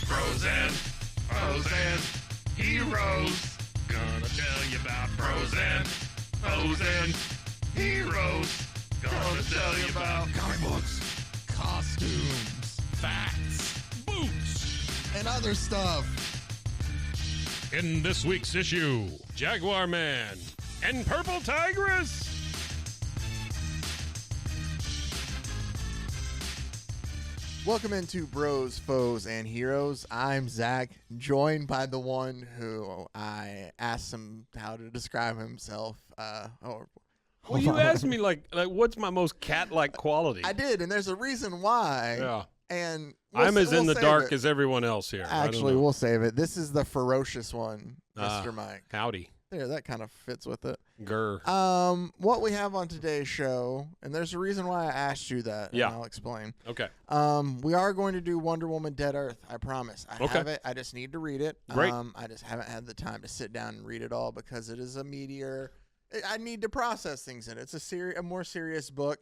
Bros and foes and heroes. Gonna tell you about bros and foes and heroes. Gonna tell you about comic books, costumes, facts, boots, and other stuff. In this week's issue, Jaguar Man and Purple Tigress. Welcome into Bros, Foes, and Heroes. I'm Zach, joined by the one who I asked him how to describe himself. Well, you asked me, like, what's my most cat-like quality? I did, and there's a reason why. Yeah. And I'm as in the dark it. as everyone else here. Actually, we'll save it. This is the ferocious one, Mr. Mike. Howdy. There, that kind of fits with it. Grr. What we have on today's show, and there's a reason why I asked you that, and I'll explain. Okay. We are going to do Wonder Woman Dead Earth, I promise. I have it. I just need to read it. Great. I just haven't had the time to sit down and read it all because it is a meteor. I need to process things in it. It's a more serious book.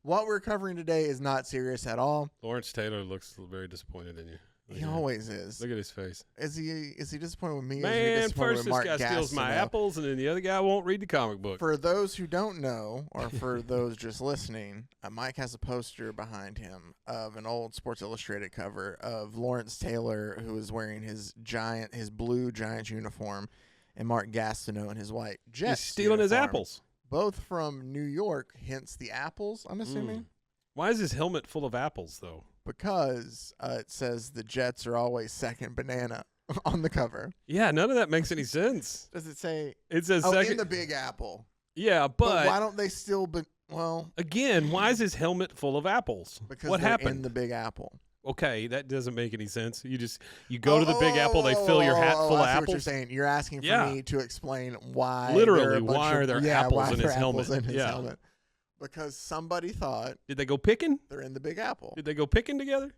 What we're covering today is not serious at all. Lawrence Taylor looks very disappointed in you. He always is. Look at his face. Is he disappointed with me? Man, or is he disappointed first with this Mark guy steals my Gastineau? apples, and then the other guy won't read the comic book. For those who don't know, or for those just listening, Mike has a poster behind him of an old Sports Illustrated cover of Lawrence Taylor, who is wearing his blue Giants uniform, and Mark Gastineau in his white Jets He's stealing his uniform. apples. Both from New York, hence the apples, I'm assuming. Why is his helmet full of apples, though? Because it says the Jets are always second banana on the cover. Yeah, none of that makes any sense. Does it say? It says in second. the Big Apple. Yeah, But why don't they still? Again, why is his helmet full of apples? Because what they're happened? in the Big Apple. Okay, that doesn't make any sense. You go to the Big Apple, they fill your hat full of I see apples. what you're saying. You're asking for me to explain why. Literally, why are there apples in his helmet? Helmet? Because somebody thought. Did they go picking? They're in the Big Apple. Did they go picking together?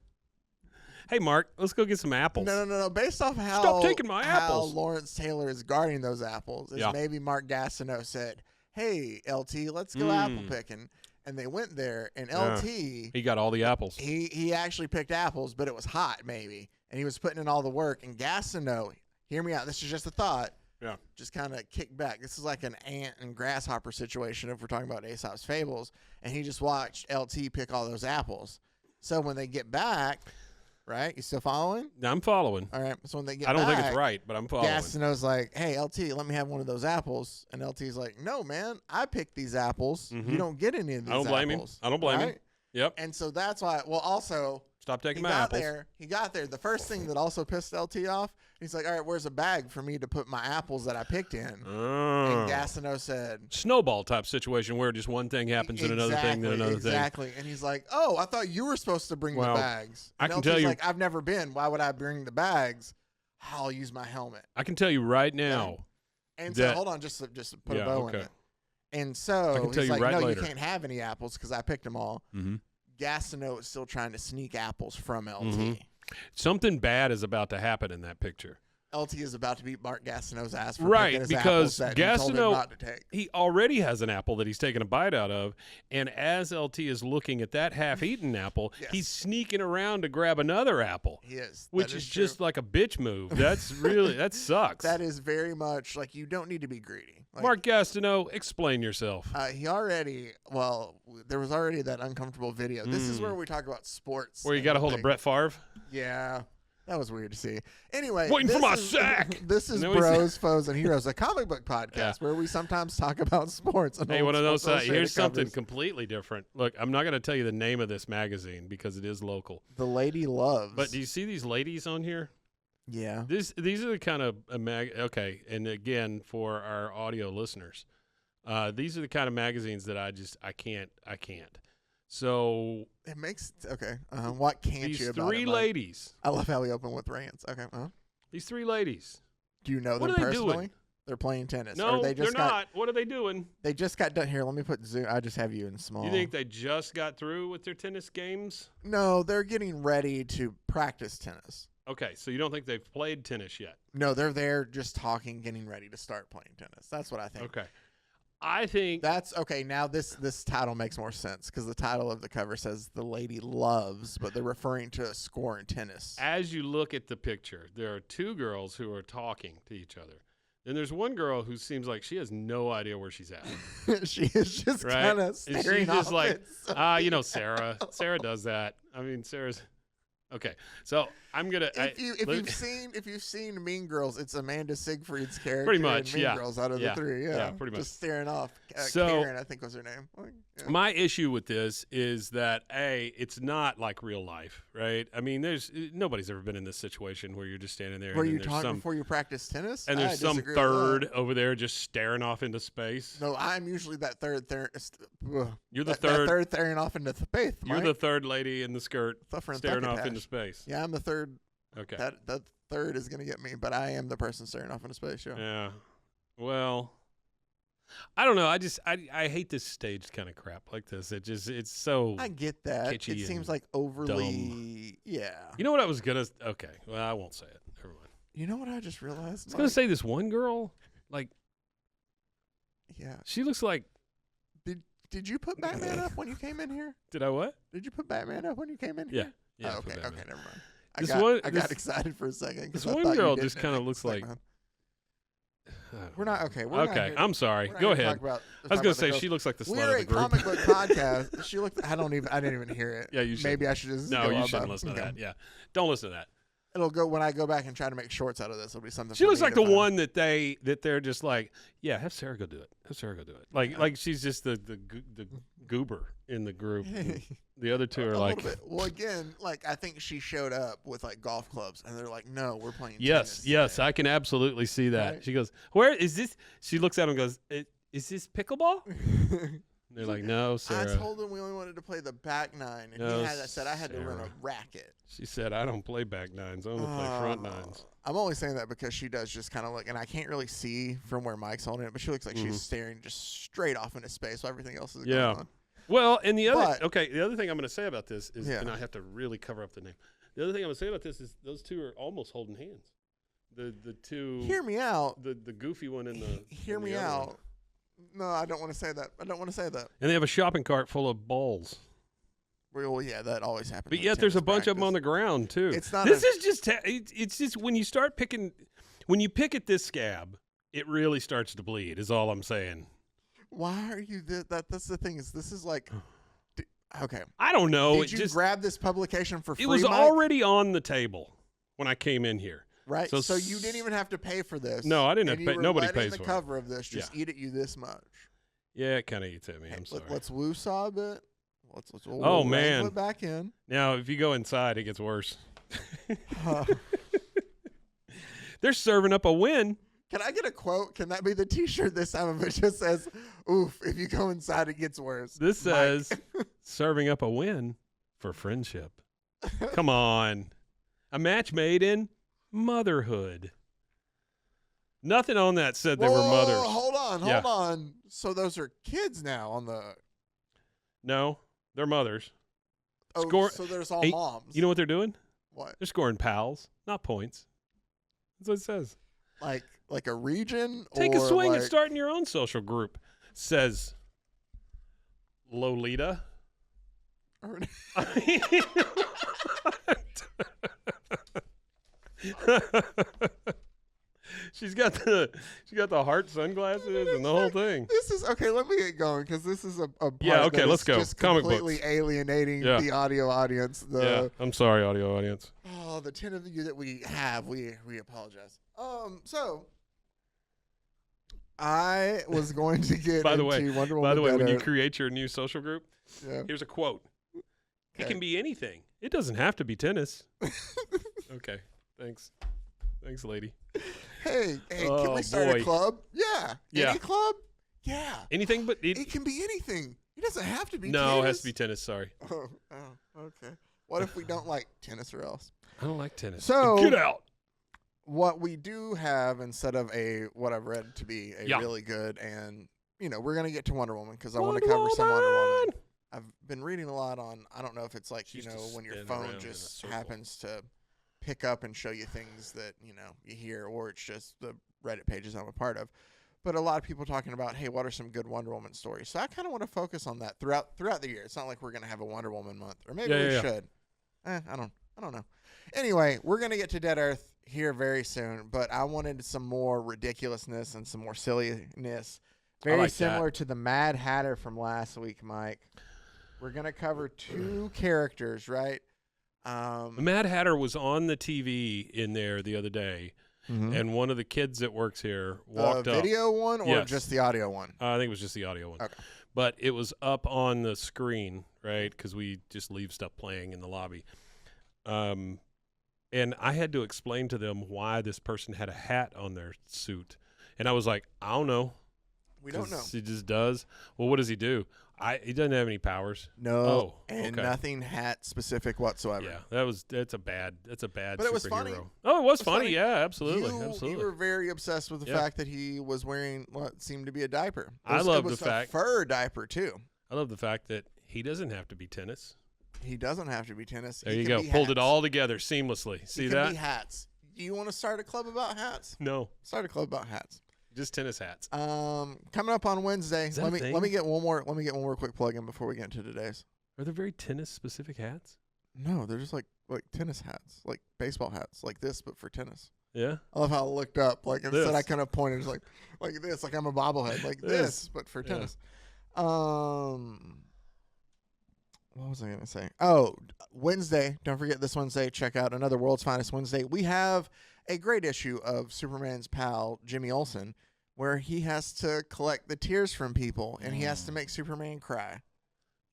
Hey, Mark, let's go get some apples. No. Based off how Stop taking my apples. How Lawrence Taylor is guarding those apples is maybe Mark Gastineau said, "Hey, LT, let's go apple picking." And they went there, and LT... He got all the apples. He actually picked apples, but it was hot, maybe. And he was putting in all the work. And Gastineau, hear me out, this is just a thought, just kind of kicked back. This is like an ant and grasshopper situation if we're talking about Aesop's Fables. And he just watched LT pick all those apples. So when they get back... Right? You still following? I'm following. All right. So when they get I don't back, think it's right, but I'm following. Gastineau's like, "Hey, LT, let me have one of those apples." And LT's like, "No, man, I picked these apples. You don't get any of these apples." I don't blame him. Yep. And so that's why, also... Stop taking my apples. He got there. The first thing that also pissed LT off, he's like, "All right, where's a bag for me to put my apples that I picked in?" And Gastineau said... Snowball type situation where just one thing happens and another thing, then another thing. Exactly. And he's like, "Oh, I thought you were supposed to bring the bags." And I can LT's tell you... like, "I've never been. Why would I bring the bags? I'll use my helmet." I can tell you right now. And so, hold on, just to put a bow in it. And so he's like, "No, you can't have any apples because I picked them all." Gastineau is still trying to sneak apples from LT. Something bad is about to happen in that picture. LT is about to beat Mark Gastineau's ass for right, his because apples that he told him not to take. He already has an apple that he's taking a bite out of, and as LT is looking at that half-eaten apple, he's sneaking around to grab another apple. He is. Which is just like a bitch move. That's really, that sucks. That is very much like you don't need to be greedy. Like, Mark Gastineau, explain yourself. There was already that uncomfortable video. This is where we talk about sports. Where you got a hold of Brett Favre? Yeah. That was weird to see. Anyway. Waiting for my sack. This is Bros, Foes, and Heroes, a comic book podcast where we sometimes talk about sports. Hey, one of those. Here's something completely different. Look, I'm not going to tell you the name of this magazine because it is local. The Lady Loves. But do you see these ladies on here? Yeah. These are the kind of okay, and again for our audio listeners, these are the kind of magazines that I can't. So it makes what can't these you about three ladies? I love how we open with rants. Okay. These three ladies. Do you know them personally? Doing? They're playing tennis. No, they're not. What are they doing? They just got done. Here, let me put Zoom. I just have you in small. You think they just got through with their tennis games? No, they're getting ready to practice tennis. Okay, so you don't think they've played tennis yet? No, they're there just talking, getting ready to start playing tennis. That's what I think. Okay. I think that's okay. Now this title makes more sense because the title of the cover says "The Lady Loves," but they're referring to a score in tennis. As you look at the picture, there are two girls who are talking to each other. And there's one girl who seems like she has no idea where she's at. She is just right? kind of staring she's just off like, it, so you know, Sarah. Sarah does that. I mean, Sarah's okay. So I'm gonna. If you've seen Mean Girls, it's Amanda Siegfried's character. Pretty much, in Mean Girls out of the three. Yeah, pretty much. Just staring off. So Karen, I think was her name. My issue with this is that it's not like real life, right? I mean, nobody's ever been in this situation where you're just standing there. Were you talking before you practice tennis? And there's some third over there just staring off into space. No, I'm usually that third. You're the third. Third staring off into space. You're the third lady in the skirt staring off into space. Yeah, I'm the third. Okay. That third is going to get me, but I am the person staring off into space. Yeah. Well, I don't know. I hate this staged kind of crap like this. It's so. I get that. Kitschy It seems like overly. Dumb. Yeah. You know what I was gonna? Okay. Well, I won't say it. Never mind. You know what I just realized? I was gonna say this one girl, like. Yeah. She looks like. Did you put Batman up when you came in here? Did I what? Did you put Batman up when you came in here? Yeah. Oh, okay. Okay. Never mind. I got excited for a second. This one girl just kind of looks like. We're not okay. Okay, I'm sorry. Go ahead. I was gonna say she looks like the slut of the group. We're a comic book podcast. She looked. I didn't even hear it. Yeah, you should. Maybe I should just. No, you shouldn't listen to that. Yeah, don't listen to that. It'll go when I go back and try to make shorts out of this. It'll be something. She looks like the one that they're just like, yeah, have Sarah go do it. Have Sarah go do it. Like she's just the goober in the group. The other two are like, well, again, like I think she showed up with like golf clubs, and they're like, no, we're playing. Yes, tennis I can absolutely see that. Right? She goes, where is this? She looks at him and goes, is this pickleball? They're like, no, Sarah. I told him we only wanted to play the back nine, and no, I said I had to rent a racket. She said, I don't play back nines. I only play front nines. I'm only saying that because she does just kind of look, and I can't really see from where Mike's holding it, but she looks like she's staring just straight off into space while everything else is going on. Well, and the other the other thing I'm going to say about this is, and I have to really cover up the name. The other thing I'm going to say about this is those two are almost holding hands. The two. Hear me out. The goofy one and the. Hear me out. One. No, I don't want to say that. And they have a shopping cart full of balls. Well, yeah, that always happens. But yet there's a bunch of them on the ground too. It's not. It's just when you start picking, when you pick at this scab, it really starts to bleed. Is all I'm saying. Why are you that's the thing is this is like okay. I don't know. Did you grab this publication for free? It was already on the table when I came in here. Right. So you didn't even have to pay for this. No, I didn't have to pay. Nobody pays for it. The cover of this just eat at you this much. Yeah, it kind of eats at me. I'm sorry. Let's woo-saw a bit. Oh man. It back in. Now, if you go inside, it gets worse. They're serving up a win. Can I get a quote? Can that be the T-shirt this time? If it just says, "Oof, if you go inside, it gets worse." This says, "Serving up a win for friendship." Come on, a match made in motherhood. Nothing on that said they were mothers. Hold on. So those are kids now on the. No, they're mothers. Oh, so there's all moms. You know what they're doing? What? They're scoring pals, not points. That's what it says. Like a region? Take a swing at starting your own social group, says Lolita. She's got the heart sunglasses and the whole thing. This is okay. Let me get going because this is a part okay. That Let's is go. Just Comic completely books. Alienating the audio audience. I'm sorry, audio audience. Oh, the 10 of you that we have, we apologize. So I was going to get by the into way, Wonder Woman. By the way, when you create your new social group, yeah. Here's a quote. Okay. It can be anything. It doesn't have to be tennis. Okay. Thanks, lady. Hey, can we start a club? Yeah. Any club? Yeah. Anything but it can be anything. It doesn't have to be No, tennis. It has to be tennis, sorry. Oh, okay. What if we don't like tennis or else? I don't like tennis. So get out. What we do have instead of what I've read to be a really good, and we're gonna get to Wonder Woman because I want to cover some Wonder Woman. I've been reading a lot on. I don't know if it's like when your phone just happens to pick up and show you things that you hear, or it's just the Reddit pages I'm a part of. but a lot of people talking about, hey, what are some good Wonder Woman stories? So I kind of want to focus on that throughout the year. It's not like we're going to have a Wonder Woman month, or maybe we should. I don't know. Anyway, we're going to get to Dead Earth here very soon, but I wanted some more ridiculousness and some more silliness. Very similar to the Mad Hatter from last week, Mike. We're going to cover 2 characters, right? The Mad Hatter was on the TV in there the other day. Mm-hmm. And one of the kids that works here walked up. The video one or just the audio one? I think it was just the audio one. Okay. But it was up on the screen, right, because we just leave stuff playing in the lobby. And I had to explain to them why this person had a hat on their suit. And I was like, I don't know. We don't know. He just does. Well, what does he do? He doesn't have any powers. No, nothing hat specific whatsoever. Yeah, that's a bad but superhero. It was funny. Oh, it was funny. Yeah, absolutely. You were very obsessed with the fact that he was wearing what seemed to be a diaper. I love the a fact fur diaper too. I love the fact that he doesn't have to be tennis. He doesn't have to be tennis. There you go. Pulled it all together seamlessly. See that? Be hats. Do you want to start a club about hats? No. Start a club about hats. Just tennis hats. Coming up on Wednesday. Let me get one more quick plug in before we get into today's. Are there very tennis specific hats? No, they're just like tennis hats, like baseball hats, like this, but for tennis. Yeah. I love how I looked up, like instead I kind of pointed like this, like I'm a bobblehead, like this, but for tennis. What was I gonna say? Oh, Wednesday! Don't forget this Wednesday. Check out another World's Finest Wednesday. We have a great issue of Superman's pal Jimmy Olsen, where he has to collect the tears from people, and he has to make Superman cry.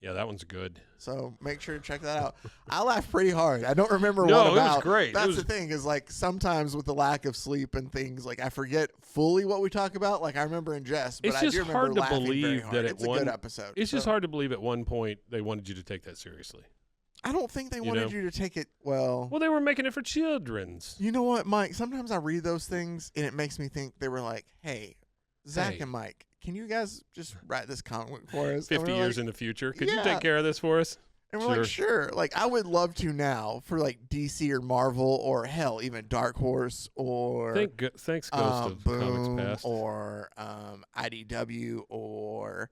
Yeah, that one's good. So make sure to check that out. I laughed pretty hard. I don't remember what about. It was great. That's the thing is like sometimes with the lack of sleep and things, like I forget fully what we talk about. Like I remember in jest, but I do remember hard to laughing believe very hard. that It's a good episode. It's just hard to believe at one point they wanted you to take that seriously. I don't think they wanted you to take it well. Well, they were making it for children's. You know what, Mike? Sometimes I read those things and it makes me think they were like, hey, Zach and Mike, can you guys just write this comic book for us? 50 years in the future. Could you take care of this for us? And we're like, sure. Like, I would love to now for like DC or Marvel or hell, even Dark Horse or thanks Ghost of Boom Comics Past or IDW or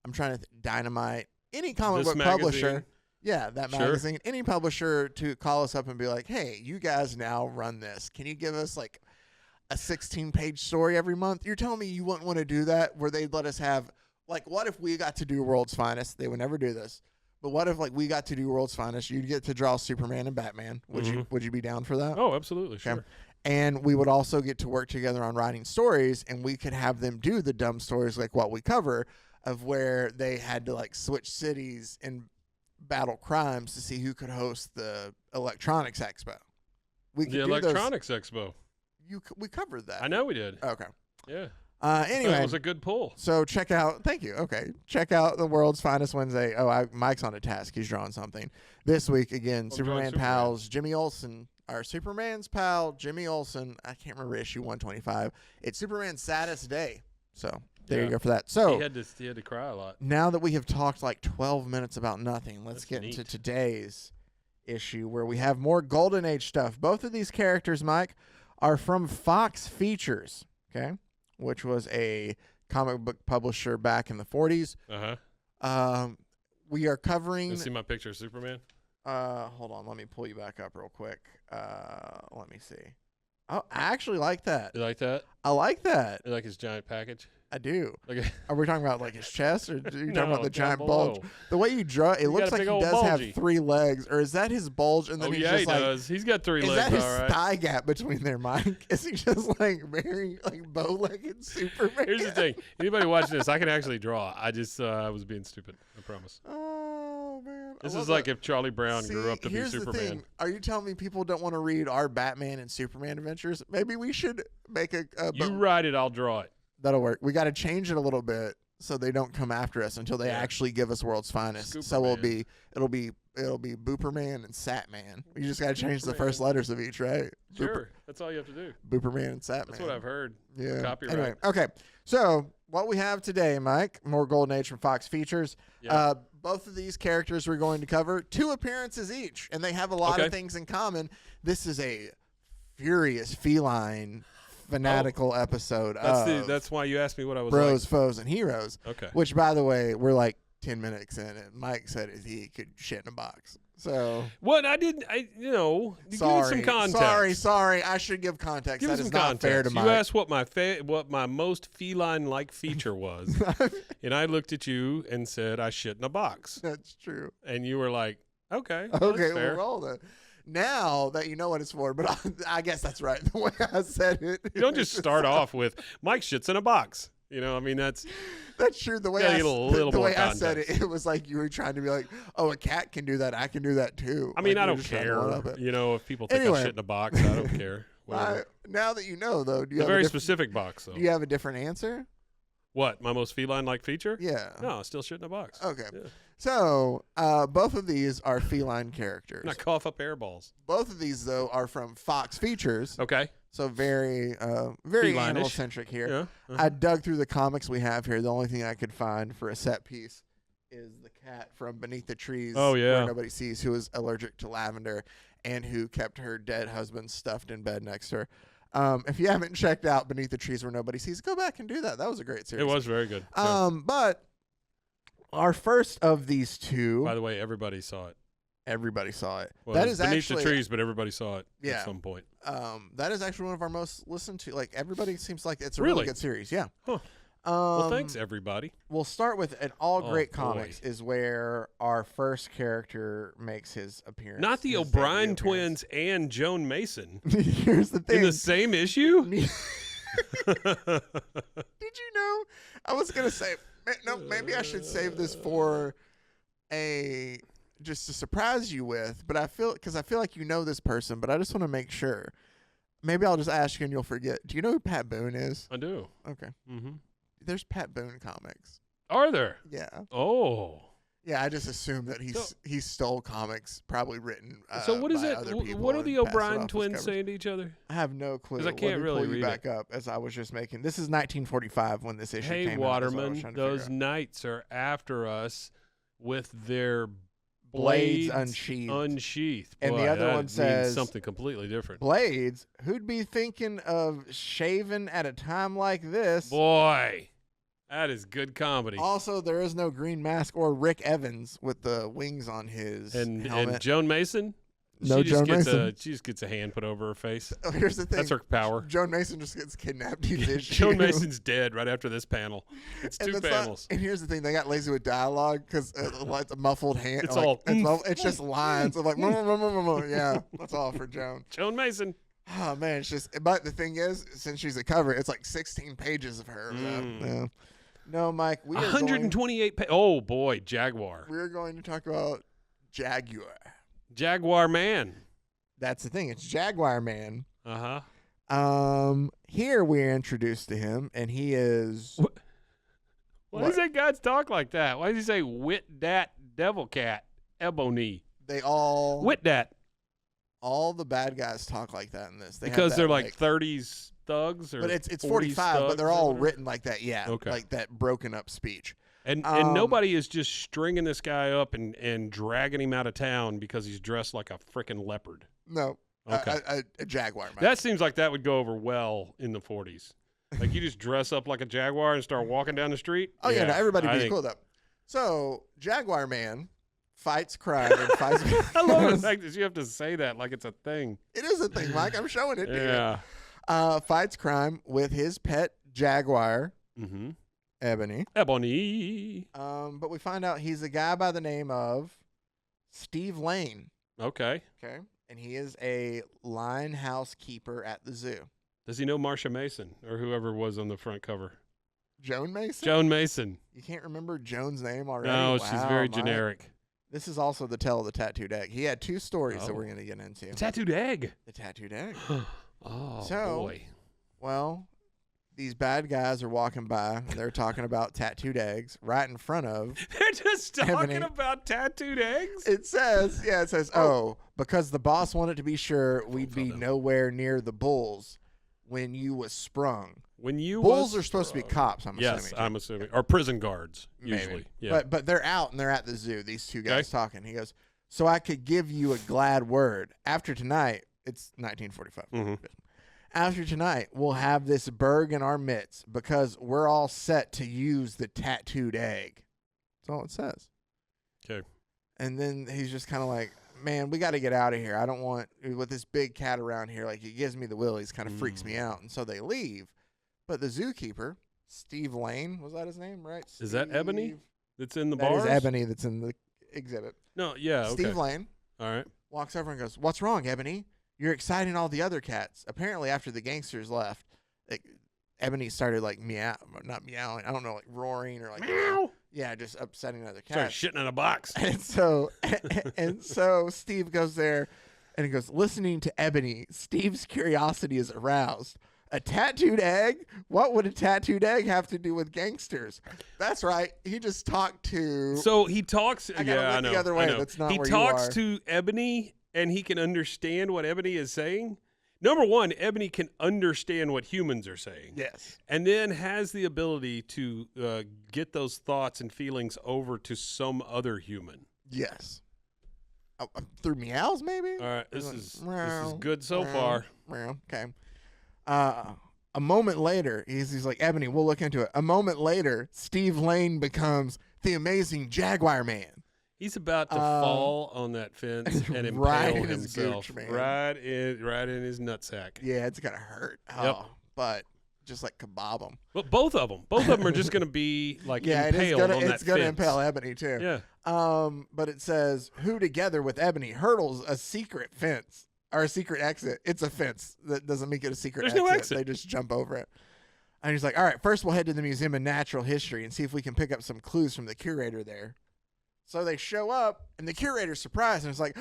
I'm trying to Dynamite. Any comic book publisher. Yeah, that magazine. Any publisher to call us up and be like, hey, you guys now run this. Can you give us like a 16-page story every month? You're telling me you wouldn't want to do that where they'd let us have, like, what if we got to do World's Finest? They would never do this. But what if, like, we got to do World's Finest? You'd get to draw Superman and Batman. Would you be down for that? Oh, absolutely, sure. And we would also get to work together on writing stories, and we could have them do the dumb stories like what we cover of where they had to, like, switch cities and battle crimes to see who could host the Electronics Expo. The Electronics Expo. We covered that. I know we did. Okay. Yeah. Anyway, that was a good pull. So check out. Thank you. Okay, check out the World's Finest Wednesday. Oh, Mike's on a task. He's drawing something this week again. Superman pals Jimmy Olsen. Our Superman's pal Jimmy Olsen. I can't remember issue 125. It's Superman's saddest day. So there you go for that. So he had to cry a lot. Now that we have talked like 12 minutes about nothing, let's get into today's issue where we have more Golden Age stuff. Both of these characters, Mike, are from Fox Features, okay, which was a comic book publisher back in the 40s. We are covering. Let's see my picture of Superman. Hold on, let me pull you back up real quick. Let me see. Oh, I actually like that. You like that? I like that. You like his giant package? I do. Okay. Are we talking about like his chest, or are you talking about the giant bulge? The way you draw it, looks like he does have 3 legs, or is that his bulge? And then he's just he does. He's got 3 legs. Is that his thigh gap between there, Mike? Is he just like very like bow-legged Superman? Here's the thing: anybody watching this, I can actually draw. I just I was being stupid. I promise. Oh man, this is like if Charlie Brown grew up to be Superman. The thing. Are you telling me people don't want to read our Batman and Superman adventures? Maybe we should make a. You write it, I'll draw it. That'll work. We got to change it a little bit so they don't come after us until they actually give us World's Finest. Scooperman. So it'll be Booperman and Satman. You just got to change the first letters of each, right? Sure, that's all you have to do. Booperman and Satman. That's what I've heard. Yeah. Copyright. Anyway, okay. So what we have today, Mike, more Golden Age from Fox Features. Yeah. Both of these characters we're going to cover 2 appearances each, and they have a lot of things in common. This is a furious feline fanatical episode of That's why you asked me what I was Bros, like. Foes, and Heroes. Okay. Which, by the way, we're like 10 minutes in, and Mike said he could shit in a box. So what I didn't, you give it some context. Sorry. I should give context. Give That some is not context. fair to Mike. You asked what my most feline-like feature was, and I looked at you and said I shit in a box. That's true. And you were like, okay, okay, fair. we'll roll then. Now that you know what it's for, but I guess that's right. The way I said it. You don't just start off with Mike shits in a box. I mean that's true. The way I said it, it was like you were trying to be like, oh, a cat can do that. I can do that too. I mean, like, I don't care. If people think I shit in a box, I don't care. Now that you know, though, do you have a very specific box, though? Do you have a different answer? What, my most feline-like feature? Yeah. No, still shit in a box. Okay. Yeah. So both of these are feline characters. Not cough up air balls. Both of these, though, are from Fox Features. Okay. So very animal-centric here. Yeah. I dug through the comics we have here. The only thing I could find for a set piece is the cat from Beneath the Trees. Oh, yeah. Where Nobody Sees, who was allergic to lavender and who kept her dead husband stuffed in bed next to her. If you haven't checked out Beneath the Trees Where Nobody Sees, go back and do that. That was a great series. It was very good. But our first of these two. By the way, everybody saw it. Everybody saw it. Well, that is Beneath actually the Trees, but everybody saw it at some point. That is actually one of our most listened to. Like, everybody seems like it's a really good series. Yeah. Huh. Well, thanks, everybody. We'll start with an All Great Comics is where our first character makes his appearance. Not the O'Brien twins and Joan Mason. Here's the thing. In the same issue? Did you know? I was going to say, no, maybe I should save this for just to surprise you with, but I feel like you know this person, but I just want to make sure. Maybe I'll just ask you and you'll forget. Do you know who Pat Boone is? I do. Okay. Mm-hmm. There's Pat Boone comics. Are there? Yeah. Oh. Yeah, I just assume that he stole comics, probably written. So what is it? What are the O'Brien twins saying to each other? I have no clue. Because I can't really read back up as I was just making. This is 1945 when this issue came out. Hey, Waterman, those knights are after us with their blades unsheathed. And the other one says something completely different. Blades? Who'd be thinking of shaving at a time like this? Boy, that is good comedy. Also, there is no Green Mask or Rick Evans with the wings on his helmet. And Joan Mason? No, Joan Mason. She just gets a hand put over her face. Oh, here's the thing. That's her power. Joan Mason just gets kidnapped. Joan Mason's dead right after this panel. It's two panels. And here's the thing. They got lazy with dialogue because it's a muffled hand. It's it's just lines of like, yeah, that's all for Joan. Joan Mason. Oh, man. It's just, but the thing is, since she's a cover, it's like 16 pages of her. Yeah. No, Mike. 128 Oh, boy. Jaguar. We're going to talk about Jaguar. Jaguar Man. That's the thing. It's Jaguar Man. Uh-huh. Here we're introduced to him, and he is. Why does that guy talk like that? Why does he say "wit dat devil cat ebony"? They all wit dat. All the bad guys talk like that in this. Because they're like 30s thugs, or but it's 45, but they're all written like that. Yeah, okay. Like that broken up speech. And nobody is just stringing this guy up and dragging him out of town because he's dressed like a freaking leopard. No. Okay. A jaguar. Mike. That seems like that would go over well in the 40s. Like you just dress up like a jaguar and start walking down the street. Oh, yeah, no, everybody be cool, though. So, Jaguar Man fights crime and fights. I love the fact that you have to say that like it's a thing. It is a thing, Mike. I'm showing it to you. Yeah. Fights crime with his pet jaguar. Mm-hmm. Ebony. But we find out he's a guy by the name of Steve Lane. Okay. And he is a line house keeper at the zoo. Does he know Marsha Mason or whoever was on the front cover? Joan Mason? Joan Mason. You can't remember Joan's name already? No, she's very generic. This is also the tale of the tattooed egg. He had two stories that we're going to get into. The tattooed egg? The tattooed egg. Boy. Well, these bad guys are walking by. They're talking about tattooed eggs right in front of. They're just talking about tattooed eggs? It says, because the boss wanted to be sure we'd be nowhere near the bulls when you was sprung. Bulls are supposed to be cops, I'm assuming. Yes, I'm assuming. Or prison guards, usually. Maybe. Yeah. But they're out and they're at the zoo, these two guys talking. He goes, so I could give you a glad word. After tonight, it's 1945. Mm-hmm. After tonight, we'll have this burg in our midst because we're all set to use the tattooed egg. That's all it says. Okay. And then he's just kind of like, man, we got to get out of here. I don't want, with this big cat around here, like, it gives me the willies, kind of freaks me out. And so they leave. But the zookeeper, Steve Lane, was that his name, right? Is that Ebony that's in the bars? bars? That is Ebony that's in the exhibit. No, yeah, okay. Steve Lane. All right. Walks over and goes, what's wrong, Ebony? You're exciting all the other cats. Apparently, after the gangsters left, Ebony started, like, not meowing. I don't know, like, roaring or, like, meow. Yeah, just upsetting other cats. Started shitting in a box. And so Steve goes there and he goes, listening to Ebony, Steve's curiosity is aroused. A tattooed egg? What would a tattooed egg have to do with gangsters? That's right. He just talked to. So he talks. I know. The other way. That's not where you are. He talks to Ebony and he can understand what Ebony is saying. Number one, Ebony can understand what humans are saying. Yes. And then has the ability to get those thoughts and feelings over to some other human. Yes. Through meows, maybe? All right. This is good so far. Okay. A moment later, he's like, Ebony, we'll look into it. A moment later, Steve Lane becomes the amazing Jaguar Man. He's about to fall on that fence and impale right in himself. His gooch, right in his nutsack. Yeah, it's gonna hurt. Yep. But just like kebab them. But both of them are just gonna be like impaled on that fence. It's gonna impale Ebony too. Yeah. But it says who together with Ebony hurdles a secret fence or a secret exit. It's a fence that doesn't make it a secret exit. No exit. They just jump over it. And he's like, all right, first we'll head to the Museum of Natural History and see if we can pick up some clues from the curator there. So they show up, and the curator's surprised, and it's like,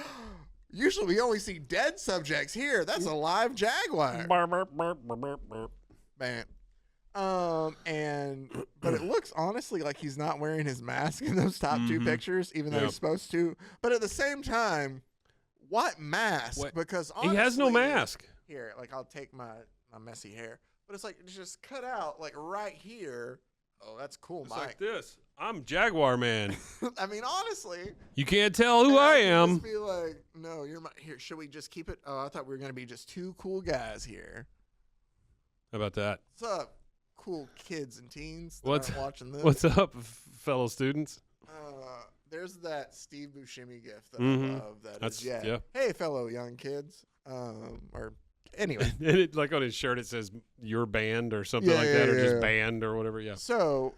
usually we only see dead subjects here. That's a live jaguar. Man. But it looks honestly like he's not wearing his mask in those top two pictures, even though he's supposed to. But at the same time, what mask? What? Because honestly, he has no mask. Here, like I'll take my messy hair, but it's like it's just cut out like right here. Oh, that's cool, It's Mike. like this. I'm Jaguar Man. I mean, honestly, you can't tell who I am. Just be like, no, you're my. Here, should we just keep it? Oh, I thought we were gonna be just two cool guys here. How about that? What's up, cool kids and teens that What's aren't watching this? What's up, fellow students? There's that Steve Buscemi gift that I love. That's yeah. Hey, fellow young kids. Or anyway, and it, like on his shirt, it says "your band" or something like that, or just "band" or whatever. Yeah. So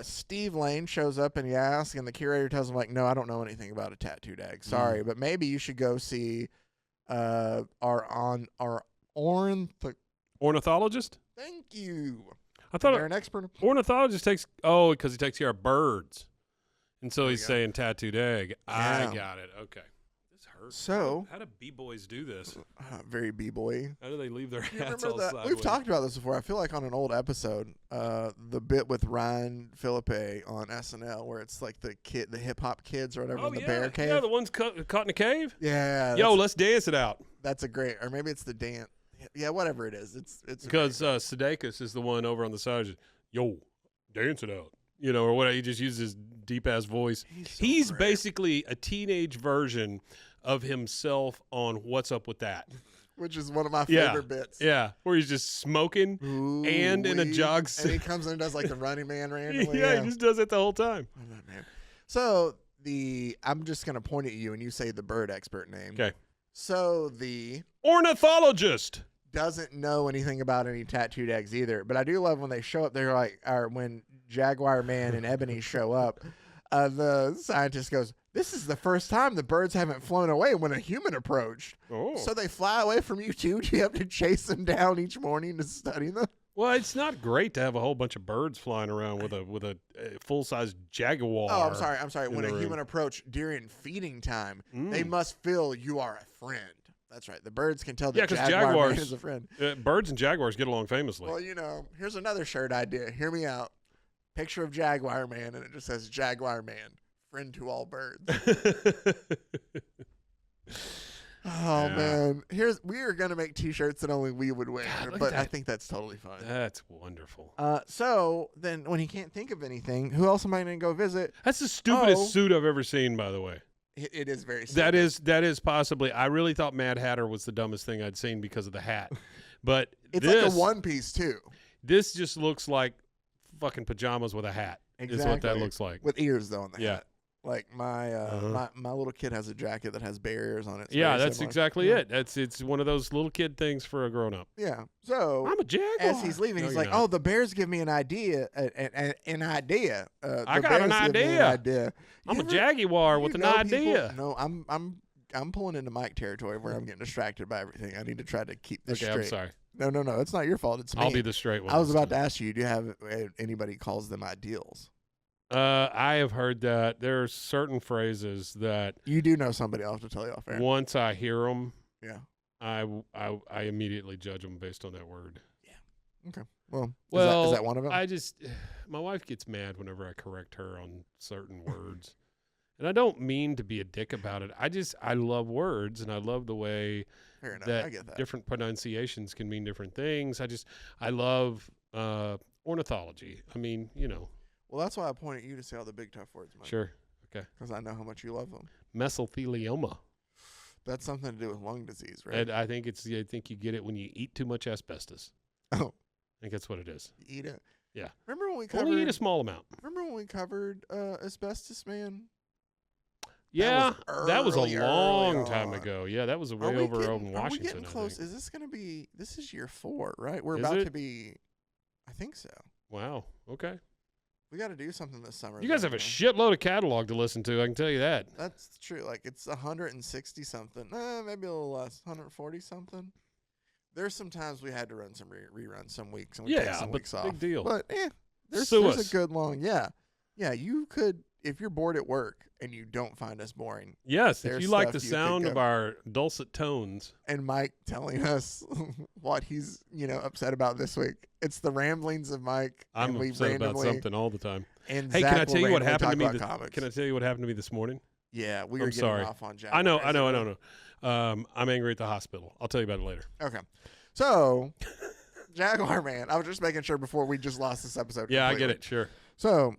Steve Lane shows up and he asks, and the curator tells him like, "No, I don't know anything about a tattooed egg. Sorry, but maybe you should go see our ornithologist." Thank you. I thought they're an expert. Ornithologist takes because he takes care of birds, and so he's saying tattooed egg. Yeah. I got it. Okay. So how do b-boys do this? Very b-boy. How do they leave their hats all sideways? We've talked about this before. I feel like on an old episode, the bit with Ryan Philippe on SNL, where it's like the hip hop kids or whatever in the bear cave. Yeah, the ones caught in a cave. Yeah. Yo, let's dance it out. That's a great, or maybe it's the dance. Yeah, whatever it is. It's because Sudeikis is the one over on the side. Yo, dance it out. You know, or what? He just uses his deep ass voice. He's basically a teenage version of himself on What's Up With That, which is one of my favorite bits. Yeah, where he's just smoking and in a jog suit. And he comes in and does like the Running Man randomly. Yeah, he just does it the whole time. Man. So I'm just gonna point at you and you say the bird expert name. Okay. So the ornithologist doesn't know anything about any tattooed eggs either. But I do love when they show up. They're like, or when Jaguar Man and Ebony show up, the scientist goes, "This is the first time the birds haven't flown away when a human approached." Oh. So they fly away from you too? Do you have to chase them down each morning to study them? Well, it's not great to have a whole bunch of birds flying around with a full-size jaguar. Oh, I'm sorry. When a human approached during feeding time, they must feel you are a friend. That's right. The birds can tell that Jaguar Man is a friend. Birds and jaguars get along famously. Well, here's another shirt idea. Hear me out. Picture of Jaguar Man, and it just says Jaguar Man, friend to all birds. Man, we are gonna make T-shirts that only we would wear, but I think that's totally fine. That's wonderful. So then, when he can't think of anything, who else am I gonna go visit? That's the stupidest suit I've ever seen, by the way. It is very stupid. That is possibly. I really thought Mad Hatter was the dumbest thing I'd seen because of the hat. But It's like a one piece too. This just looks like fucking pajamas with a hat. Exactly. Is what that looks like. With ears though on the Yeah. hat. Like my little kid has a jacket that has barriers on it. It's Yeah, very that's similar. exactly it. It's one of those little kid things for a grown up. Yeah. So I'm a Jaguar. as he's leaving, No, he's you're like, not. "Oh, the bears give me an idea, an idea. I The got an bears give me idea. idea. I'm You a ever- Jaguar you with an know idea. people- No, I'm pulling into Mike territory where I'm getting distracted by everything. I need to try to keep this Okay, straight. I'm sorry. No, it's not your fault. It's me. I'll be the straight one. I was this about time. to ask you, do you have anybody calls them ideals? I have heard that there are certain phrases that You do know somebody. I'll have to tell you off air. once I hear them, Yeah. I immediately judge them based on that word. Well, Well, is that one of them? My wife gets mad whenever I correct her on certain words. And I don't mean to be a dick about it. I love words, and I love the way Fair enough. I get that. different pronunciations can mean different things. I love ornithology. I mean, Well, that's why I point at you to say all the big tough words, Mike. sure. Okay. Because I know how much you love them. Mesothelioma. That's something to do with lung disease, right? And I think you get it when you eat too much asbestos. Oh, I think that's what it is. you eat it. Yeah. Remember when we Only eat a covered? small amount. Remember when we covered asbestos, man? Yeah, that was a early long time on. ago. Yeah, that was Are way we over getting, in are we Washington. getting I close? think. Is this going to be? This is year 4, right? We're Is about it? to be. I think so. Wow. Okay. We got to do something this summer. You guys though, have a man. shitload of catalog to listen to. I can tell you that. That's true. Like it's 160 something. Maybe a little less. 140 something. There's some times we had to run some reruns some weeks and we take Yeah, some but weeks off. big deal. But there's Sue a us. good long. Yeah. You could, if you're bored at work and you don't find us boring, Yes, if there's you like the stuff you could sound of go- our dulcet tones. and Mike telling us what he's upset about this week. It's the ramblings of Mike. I'm and we upset about randomly, something all the time. And Hey, Zach can I will tell you what randomly happened to talk me? about comics. Can I tell you what happened to me this morning? Yeah, we I'm were getting sorry. off on Jaguar. I know. I'm angry at the hospital. I'll tell you about it later. Okay, so Jaguar Man. I was just making sure before we just lost this episode. Yeah, I get completely. it. Sure. So,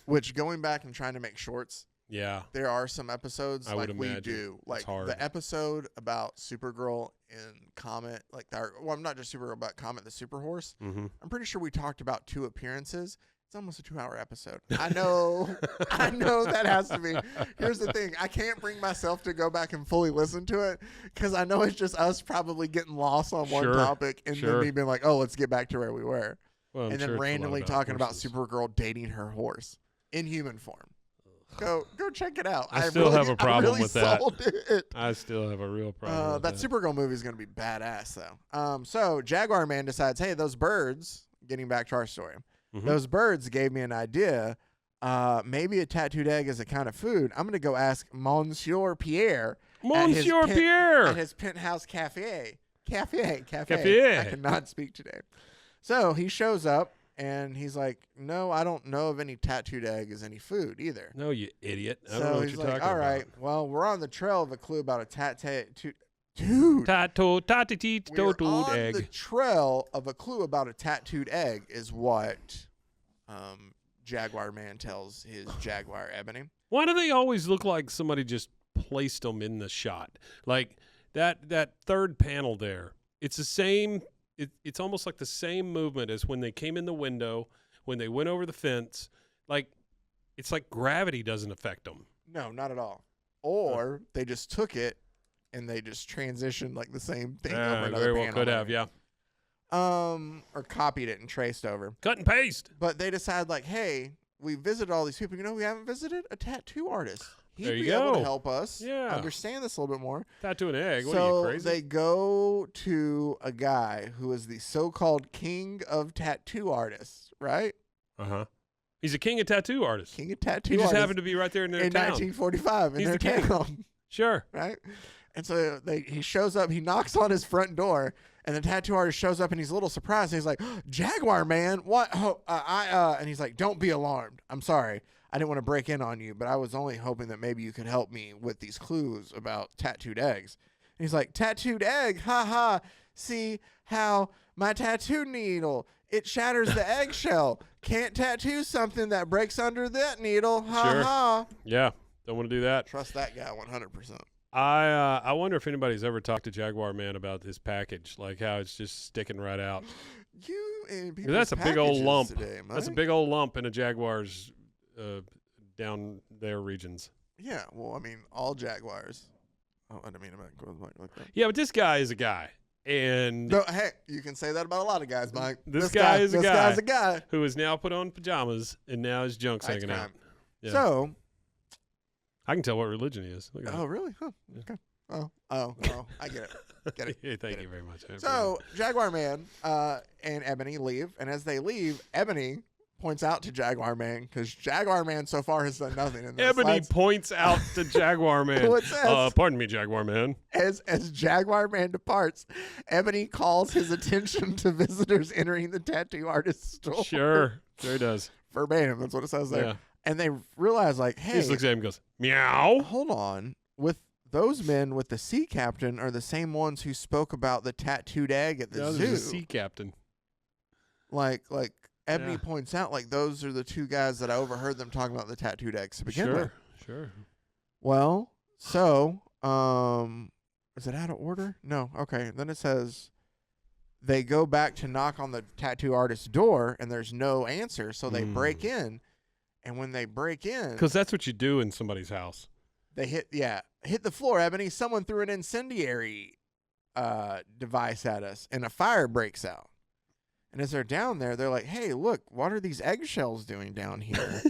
which going back and trying to make shorts, Yeah. there are some episodes I would like we imagine. do, It's like hard. the episode about Supergirl and Comet, like not just Supergirl, but Comet the Super Horse. Mm-hmm. I'm pretty sure we talked about 2 appearances. It's almost a 2-hour episode. I know, I know that has to be. Here's the thing: I can't bring myself to go back and fully listen to it because I know it's just us probably getting lost on one Sure, topic and sure. then me being like, "Oh, let's get back to where we were," Well, I'm and sure then it's a lot randomly talking about horses. Supergirl dating her horse in human form. Go check it out. I still have a problem I really with that. sold it. I still have a real problem with That Supergirl movie is going to be badass, though. So Jaguar Man decides, hey, those birds. Getting back to our story, Mhm. those birds gave me an idea. Maybe a tattooed egg is a kind of food. I'm going to go ask Monsieur Pierre. Monsieur at Pierre. his penthouse cafe. Cafe. Cafe. I cannot speak today. So he shows up and he's like, "No, I don't know of any tattooed egg as any food either." No, you idiot. I So don't know what he's you're like, talking "All right, about. well, we're on the trail of a clue about a tattooed." Dude, Tattoo, tattoo, we're tattooed on egg. the trail of a clue about a tattooed egg, is what Jaguar Man tells his Jaguar Ebony. Why do they always look like somebody just placed them in the shot? Like that third panel there. It's the same. It's almost like the same movement as when they came in the window, when they went over the fence. Like it's like gravity doesn't affect them. No, not at all. Or they just took it and they just transitioned like the same thing over another Very well panel. could have, yeah. Or copied it and traced over. Cut and paste. But they decided, like, hey, we visited all these people. You know, we haven't visited a tattoo artist. He'd There you be able to go. help us Yeah. understand this a little bit more. Tattoo an egg. What are So you crazy? they go to a guy who is the so-called king of tattoo artists, right? Uh-huh. He's a king of tattoo artists. King of tattoo He just artists happened to be right there in their in town. 1945 in He's their the king. town, Sure. right? And so he shows up, he knocks on his front door, and the tattoo artist shows up, and he's a little surprised. He's like, "Jaguar Man, what?" And he's like, "Don't be alarmed. I'm sorry. I didn't want to break in on you, but I was only hoping that maybe you could help me with these clues about tattooed eggs." And he's like, "Tattooed egg, ha ha. See how my tattoo needle, it shatters the eggshell. Can't tattoo something that breaks under that needle, ha Sure. ha." Yeah. Don't want to do that. Trust that guy 100%. I wonder if anybody's ever talked to Jaguar Man about this package, like how it's just sticking right out. You and 'Cause that's a big old packages lump. today, That's a Mike. big old lump in a Jaguar's down their regions. Yeah, well, I mean, all Jaguars. Oh, I didn't mean to make it like that. Yeah, but this guy is a guy, and No, hey, you can say that about a lot of guys, Mike. This guy is a this guy. guy's a guy. who is now put on pajamas, and now his junk's That's hanging out. crime. Yeah. So, I can tell what religion he is. Look at oh, really? Huh. Yeah. Okay. Oh, I get it. Get it. Hey, thank Get you it. very much. I So, Jaguar Man and Ebony leave, and as they leave, Ebony points out to Jaguar Man, because Jaguar Man so far has done nothing in this. Ebony points out to Jaguar Man. Well, it says- Pardon me, Jaguar Man. As Jaguar Man departs, Ebony calls his attention to visitors entering the tattoo artist's store. Sure he does. Verbatim, that's what it says there. Yeah. And they realize, like, He hey, just looks at him and goes, meow. hold on. With those men with the sea captain are the same ones who spoke about the tattooed egg at the No, zoo. there's a sea captain. Like Ebony Yeah. points out, like, those are the two guys that I overheard them talking about the tattooed eggs to begin with. Sure. Well, so, is it out of order? No. Okay. Then it says they go back to knock on the tattoo artist's door, and there's no answer, so they break in. And when they break in, Because that's what you do in somebody's house. they hit the floor, Ebony. Someone threw an incendiary device at us, and a fire breaks out. And as they're down there, they're like, hey, look, what are these eggshells doing down here?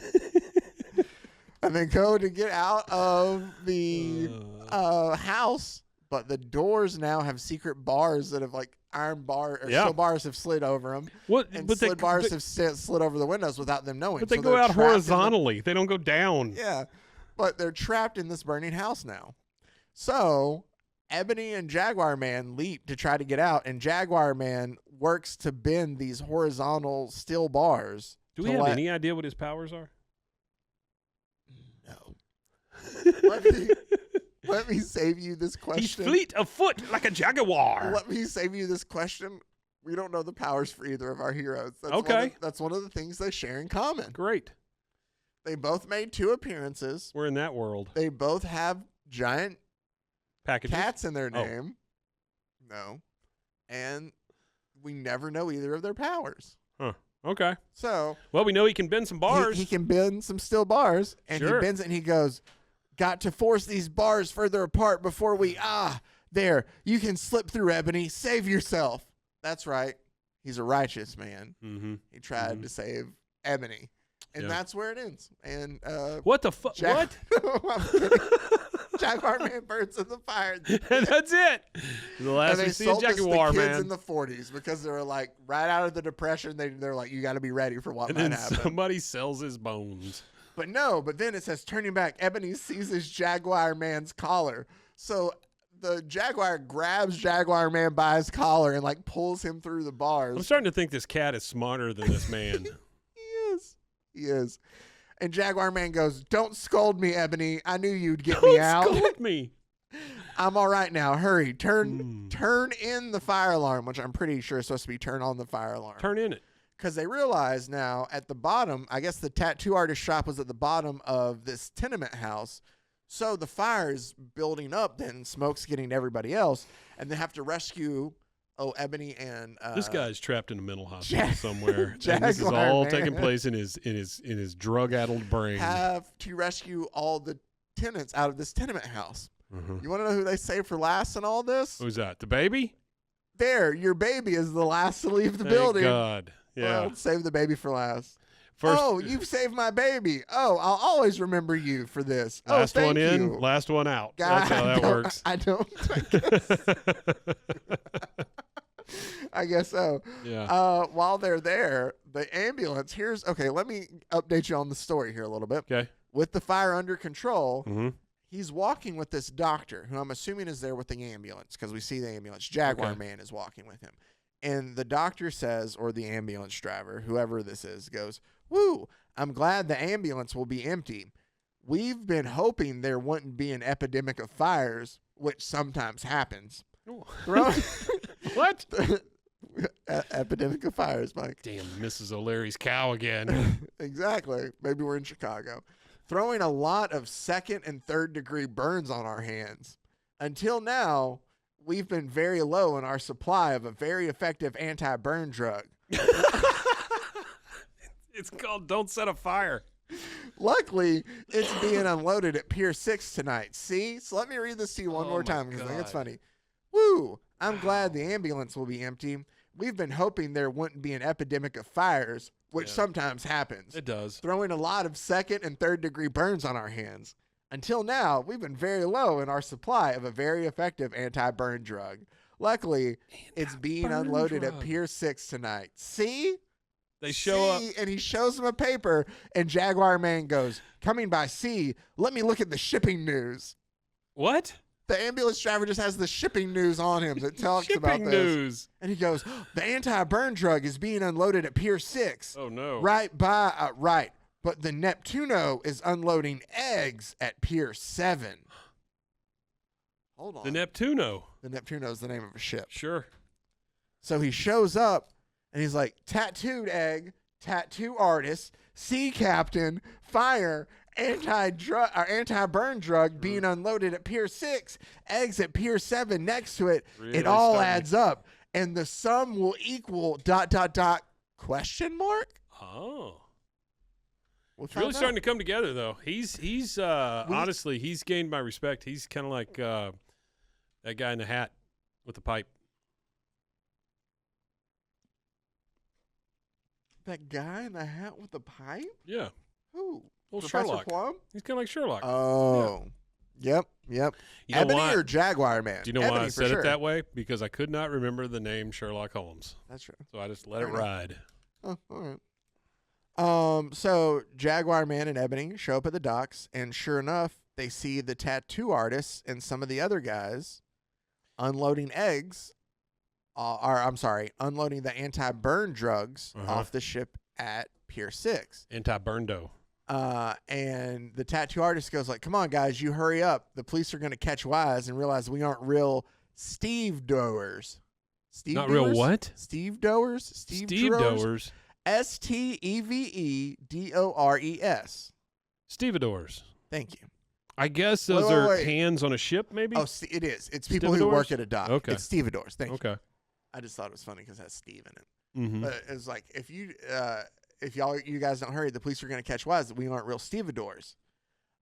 And they go to get out of the house, but the doors now have secret bars that have, like, iron bar or steel bars have slid over them. What? And But slid bars have slid over the windows without them knowing. But they So go they're out trapped in the- horizontally. They don't go down. Yeah, but they're trapped in this burning house now. So Ebony and Jaguar Man leap to try to get out, and Jaguar Man works to bend these horizontal steel bars. Do we have any idea what his powers are? No. Let me save you this question. He's fleet of foot like a jaguar. Let me save you this question. We don't know the powers for either of our heroes. That's Okay. That's one of the things they share in common. Great. They both made 2 appearances. We're in that world. They both have giant Packages. cats in their Oh. name. No. And we never know either of their powers. Okay. So Well, we know he can bend some bars. he can bend some steel bars, and Sure. he bends it and he goes, got to force these bars further apart before we, there, you can slip through, Ebony, save yourself. That's right. He's a righteous man. Mm-hmm. He tried to save Ebony. And Yeah. that's where it ends. And What the fuck? What? I'm kidding. Jaguar Man burns in the fire. That's it. The last And they we see is sold this to Jaguar kids Man. in the 40s because they were like right out of the Depression. They're like, you got to be ready for what And might then happen. somebody sells his bones. But then it says, turning back, Ebony seizes Jaguar Man's collar. So the Jaguar grabs Jaguar Man by his collar and, like, pulls him through the bars. I'm starting to think this cat is smarter than this man. He is. And Jaguar Man goes, don't scold me, Ebony. I knew you'd get me out. Don't scold me. I'm all right now. Hurry. Turn in the fire alarm, which I'm pretty sure is supposed to be turn on the fire alarm. Turn in it. Because they realize now at the bottom, I guess the tattoo artist shop was at the bottom of this tenement house. So the fire is building up, then smoke's getting to everybody else, and they have to rescue Ebony and This guy's trapped in a mental hospital somewhere. And Jaguar this is all Man. taking place in his drug-addled brain. have to rescue all the tenants out of this tenement house. Mhm. You want to know who they save for last in all this? Who's that? The baby? There, your baby is the last to leave the Thank building. God. Yeah. Well, save the baby for last. First, Oh, you've saved my baby. Oh, I'll always remember you for this. last oh, one thank in, you. last one out. God, That's how that works. I guess so. Yeah. While they're there, the ambulance, let me update you on the story here a little bit. Okay. With the fire under control, Mm-hmm. he's walking with this doctor, who I'm assuming is there with the ambulance, because we see the ambulance. Jaguar Okay. Man is walking with him. And the doctor says, or the ambulance driver, whoever this is, goes, woo, I'm glad the ambulance will be empty. We've been hoping there wouldn't be an epidemic of fires, which sometimes happens. What? Epidemic of fires, Mike. Damn, Mrs. O'Leary's cow again. Exactly. Maybe we're in Chicago. Throwing a lot of 2nd and 3rd degree burns on our hands. Until now, we've been very low in our supply of a very effective anti-burn drug. It's called Don't Set a Fire. Luckily, it's being unloaded at Pier 6 tonight. See? So let me read this to you one more time because I think it's funny. Woo! I'm glad the ambulance will be empty. We've been hoping there wouldn't be an epidemic of fires, which sometimes happens. It does. Throwing a lot of second and third degree burns on our hands. Until now, we've been very low in our supply of a very effective anti-burn drug. Luckily, it's being unloaded at Pier 6 tonight. See? They show up. And he shows him a paper, and Jaguar Man goes, coming by sea, let me look at the shipping news. What? The ambulance driver just has the shipping news on him that talks about this. News. And he goes, the anti-burn drug is being unloaded at Pier 6. Oh, no. Right. But the Neptuno is unloading eggs at Pier 7. Hold on. The Neptuno. The Neptuno is the name of a ship. Sure. So he shows up, and he's like, tattooed egg, tattoo artist, sea captain, fire, anti-burn drug being unloaded at Pier 6, eggs at Pier 7 next to it. Really it all adds up, and the sum will equal ... question mark? Oh. It's really starting to come together, though. He's honestly, he's gained my respect. He's kind of like that guy in the hat with the pipe. That guy in the hat with the pipe? Yeah. Who? Well, Professor Sherlock. Plum? He's kind of like Sherlock. Oh. Yeah. Yep. You know Ebony why? or Jaguar Man? Do you know Ebony why I for said sure. it that way? Because I could not remember the name Sherlock Holmes. That's true. So I just let Fair it enough. ride. Oh, all right. So Jaguar Man and Ebony show up at the docks, and sure enough, they see the tattoo artists and some of the other guys unloading eggs, unloading the anti-burn drugs off the ship at Pier 6. Anti-burndo. And the tattoo artist goes like, come on, guys, you hurry up. The police are going to catch wise and realize we aren't real stevedores. Not real what? Stevedores? Stevedores. Stevedores. Stevedores. Thank you. I guess those are hands on a ship, maybe? Oh, it is. It's people who work at a dock. Okay. It's stevedores. Thank you. Okay. I just thought it was funny because it has Steve in it. Mm-hmm. But it's like, if you guys don't hurry, the police are going to catch wise that we aren't real stevedores.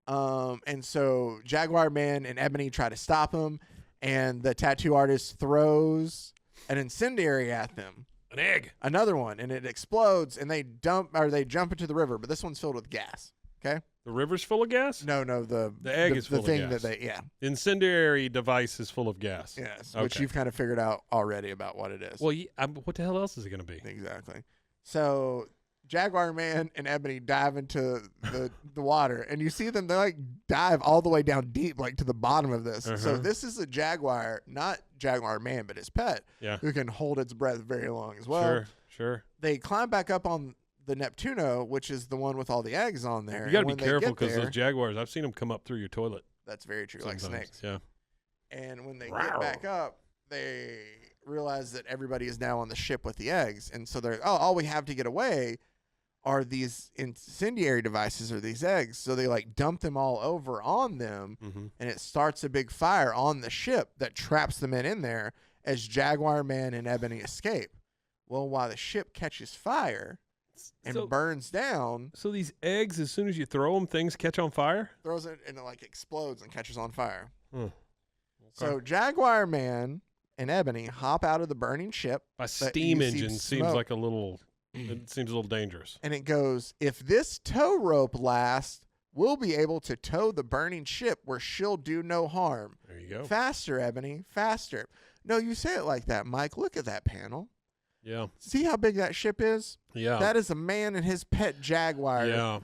And so Jaguar Man and Ebony try to stop him, and the tattoo artist throws an incendiary at them. An egg. Another one, and it explodes, and they jump into the river, but this one's filled with gas. Okay? The river's full of gas? No, the egg is full of gas. gas. The incendiary device is full of gas. Yes, Okay. which you've kind of figured out already about what it is. Well, what the hell else is it going to be? Exactly. So Jaguar Man and Ebony dive into the water, and you see them, they like dive all the way down deep, like to the bottom of this. So this is a jaguar, not Jaguar Man, but his pet, who can hold its breath very long as well. Sure. They climb back up on the Neptuno, which is the one with all the eggs on there. You got to be careful because those jaguars, I've seen them come up through your toilet. That's very true, sometimes. like snakes. Yeah. And when they get back up, they realize that everybody is now on the ship with the eggs. And so they're, all we have to get away are these incendiary devices or these eggs. So they like dump them all over on them, and it starts a big fire on the ship that traps the men in there as Jaguar Man and Ebony escape. Well, while the ship catches fire and burns down. So these eggs, as soon as you throw them, things catch on fire? Throws it and it like explodes and catches on fire. Okay. So Jaguar Man and Ebony hop out of the burning ship. A steam engine seems like a little dangerous. And it goes, if this tow rope lasts, we'll be able to tow the burning ship where she'll do no harm. There you go. Faster, Ebony, faster. No, you say it like that, Mike. Look at that panel. Yeah. See how big that ship is? Yeah. That is a man and his pet jaguar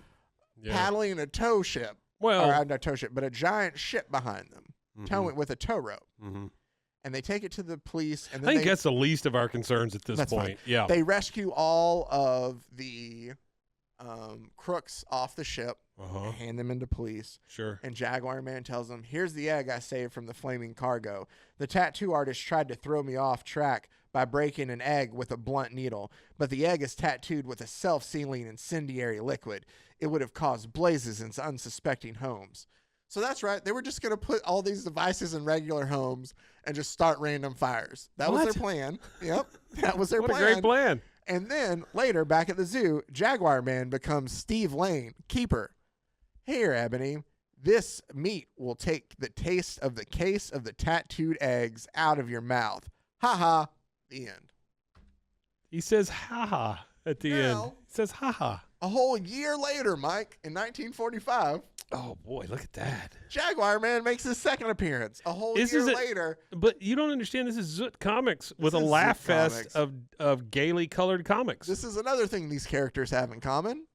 paddling a tow ship. Well, or not a tow ship, but a giant ship behind them, towing with a tow rope. And they take it to the police. And then I think that's the least of our concerns at this point. Fine. Yeah. They rescue all of the crooks off the ship, and hand them into police. Sure. And Jaguar Man tells them, here's the egg I saved from the flaming cargo. The tattoo artist tried to throw me off track by breaking an egg with a blunt needle, but the egg is tattooed with a self-sealing incendiary liquid. It would have caused blazes in unsuspecting homes. So that's right. They were just going to put all these devices in regular homes and just start random fires. That was their plan. Yep. That was their What plan. a great plan. And then later, back at the zoo, Jaguar Man becomes Steve Lane, keeper. Here, Ebony, this meat will take the taste of the case of the tattooed eggs out of your mouth. Ha ha. The end. He says ha ha at the end. He says ha ha. A whole year later, Mike, in 1945. Oh, boy, look at that. Jaguar Man makes his second appearance a whole year later. But you don't understand. This is Zoot Comics with a laugh fest of gaily colored comics. This is another thing these characters have in common.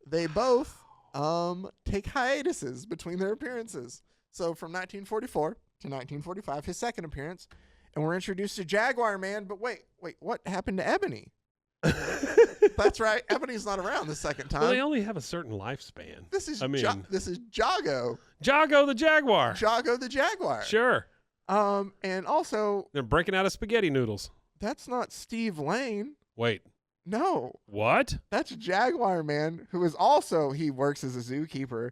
They both take hiatuses between their appearances. So from 1944 to 1945, his second appearance, and we're introduced to Jaguar Man. But wait, what happened to Ebony? That's right. Ebony's not around the second time. Well, they only have a certain lifespan. This is Jago. Jago the Jaguar. Jago the Jaguar. Sure. And also they're breaking out of spaghetti noodles. That's not Steve Lane. Wait. No. What? That's Jaguar Man, who is also, he works as a zookeeper,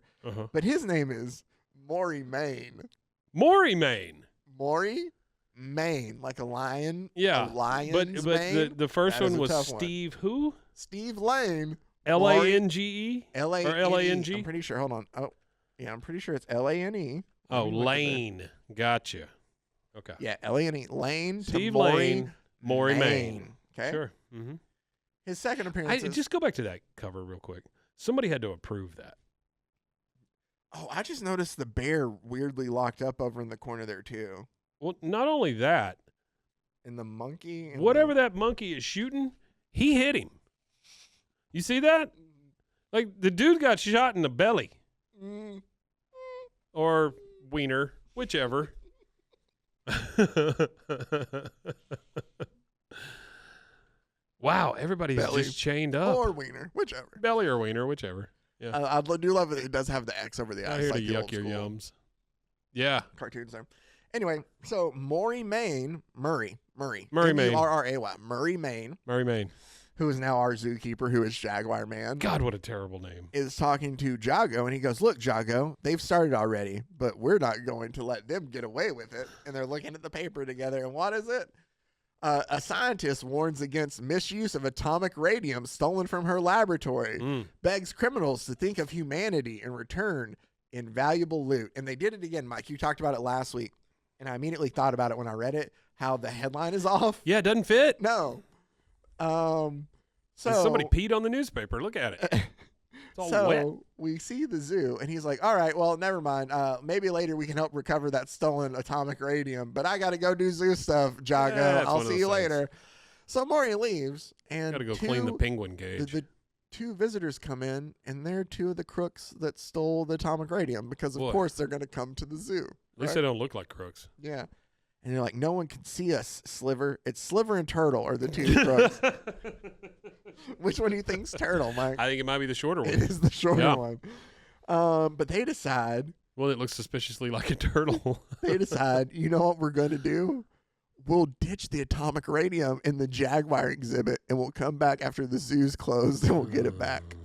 but his name is Maury Main. Maury Main. Maury Main, like a lion. Yeah. A lion's but mane. the first one was Steve who? Steve Lane. L-A-N-G-E? L-A-N-E. Or L-A-N-G? I'm pretty sure. Hold on. Oh, yeah, I'm pretty sure it's L-A-N-E. Oh, Lane. Gotcha. Okay. Yeah, L-A-N-E. Lane Steve to Maury Lane. Maury Main. Okay. Sure. Mm-hmm. His second appearance. Just go back to that cover real quick. Somebody had to approve that. Oh, I just noticed the bear weirdly locked up over in the corner there too. Well, not only that. And the monkey. And whatever that monkey is shooting, he hit him. You see that? Like the dude got shot in the belly. Or wiener, whichever. Wow, everybody is just chained up. Or wiener, whichever. Belly or wiener, whichever. Yeah. I do love that it does have the X over the eyes. Here like to the yuck old your school yums. Yeah. cartoons there. Anyway, so Maury Main, Murray Main. M-U-R-R-A-Y, Maury Main, who is now our zookeeper, who is Jaguar Man. God, what a terrible name. Is talking to Jago, and he goes, look, Jago, they've started already, but we're not going to let them get away with it. And they're looking at the paper together, and what is it? A scientist warns against misuse of atomic radium stolen from her laboratory, begs criminals to think of humanity and return invaluable loot. And they did it again, Mike. You talked about it last week, and I immediately thought about it when I read it, how the headline is off. Yeah, it doesn't fit. No. So somebody peed on the newspaper. Look at it. It's all wet. We see the zoo, and he's like, all right, well, never mind. Maybe later we can help recover that stolen atomic radium, but I got to go do zoo stuff, Jago. Yeah, I'll see you later. So Maury leaves, and got to go clean the penguin cage. The two visitors come in, and they're two of the crooks that stole the atomic radium because, of course, they're going to come to the zoo. At least they don't look like crooks. Yeah. And they're like, no one can see us, Sliver. It's Sliver and Turtle are the two crooks. Which one do you think's Turtle, Mike? I think it might be the shorter one. It is the shorter one. But they decide. Well, it looks suspiciously like a turtle. They decide, you know what we're going to do? We'll ditch the atomic radium in the Jaguar exhibit, and we'll come back after the zoo's closed, and we'll get it back.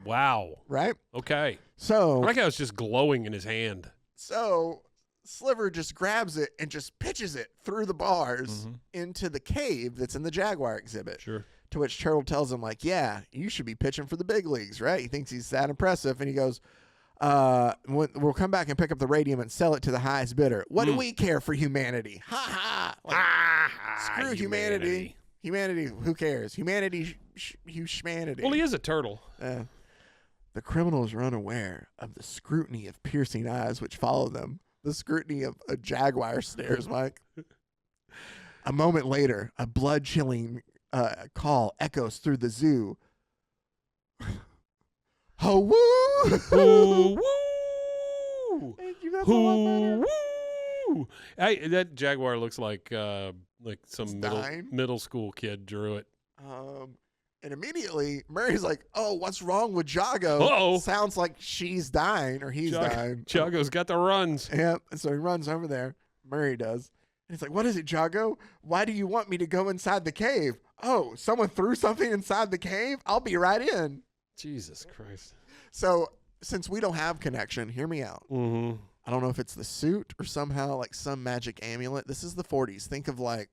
Wow. Right? Okay. So. I like how it's just glowing in his hand. So Sliver just grabs it and just pitches it through the bars into the cave that's in the Jaguar exhibit. Sure. To which Turtle tells him, like, yeah, you should be pitching for the big leagues, right? He thinks he's that impressive. And he goes, we'll come back and pick up the radium and sell it to the highest bidder. What do we care for humanity? Ha ha. Like, screw humanity. Humanity, who cares? Humanity, humanity. Well, he is a turtle. The criminals are unaware of the scrutiny of piercing eyes which follow them. The scrutiny of a Jaguar stares, Mike. A moment later, a blood-chilling call echoes through the zoo. Ho woo! Hoo woo! Thank you. That's a lot better. Woo! Hey, that Jaguar looks like some middle school kid drew it. And immediately, Murray's like, oh, what's wrong with Jago? Uh-oh. Sounds like she's dying or he's dying. Jago's got the runs. Yeah, and so he runs over there. Murray does. And he's like, what is it, Jago? Why do you want me to go inside the cave? Oh, someone threw something inside the cave? I'll be right in. Jesus Christ. So since we don't have connection, hear me out. Mm-hmm. I don't know if it's the suit or somehow like some magic amulet. This is the 40s. Think of like,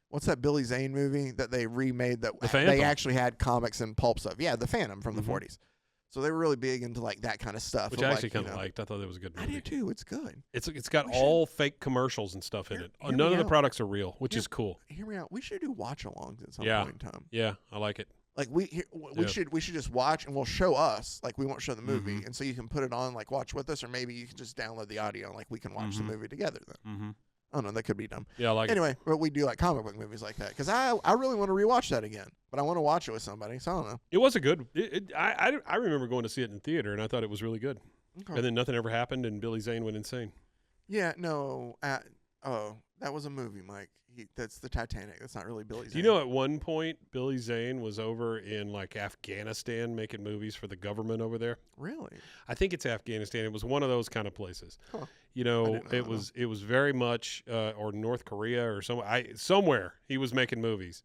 what's that Billy Zane movie that they remade that they actually had comics and pulps of? Yeah, The Phantom from the 40s. So they were really big into like that kind of stuff. Which I actually kind of liked. I thought it was a good movie. I do too. It's good. It's got all fake commercials and stuff in it. None of the products are real, which is cool. Hear me out. We should do watch-alongs at some point in time. Yeah, I like it. Like we should just watch, and we'll show us. Like we won't show the movie, and so you can put it on, like watch with us, or maybe you can just download the audio, and like we can watch the movie together. Then I don't know. That could be dumb. Yeah, I like it. Anyway, but we do like comic book movies like that because I really want to rewatch that again, but I want to watch it with somebody. So I don't know. It was a good. I remember going to see it in theater, and I thought it was really good. Okay. And then nothing ever happened, and Billy Zane went insane. Yeah. No. That was a movie, Mike. That's the Titanic. That's not really Billy Zane. Do you know at one point Billy Zane was over in like Afghanistan making movies for the government over there? Really? I think it's Afghanistan. It was one of those kind of places. Huh. You know, it was very much or North Korea or somewhere he was making movies.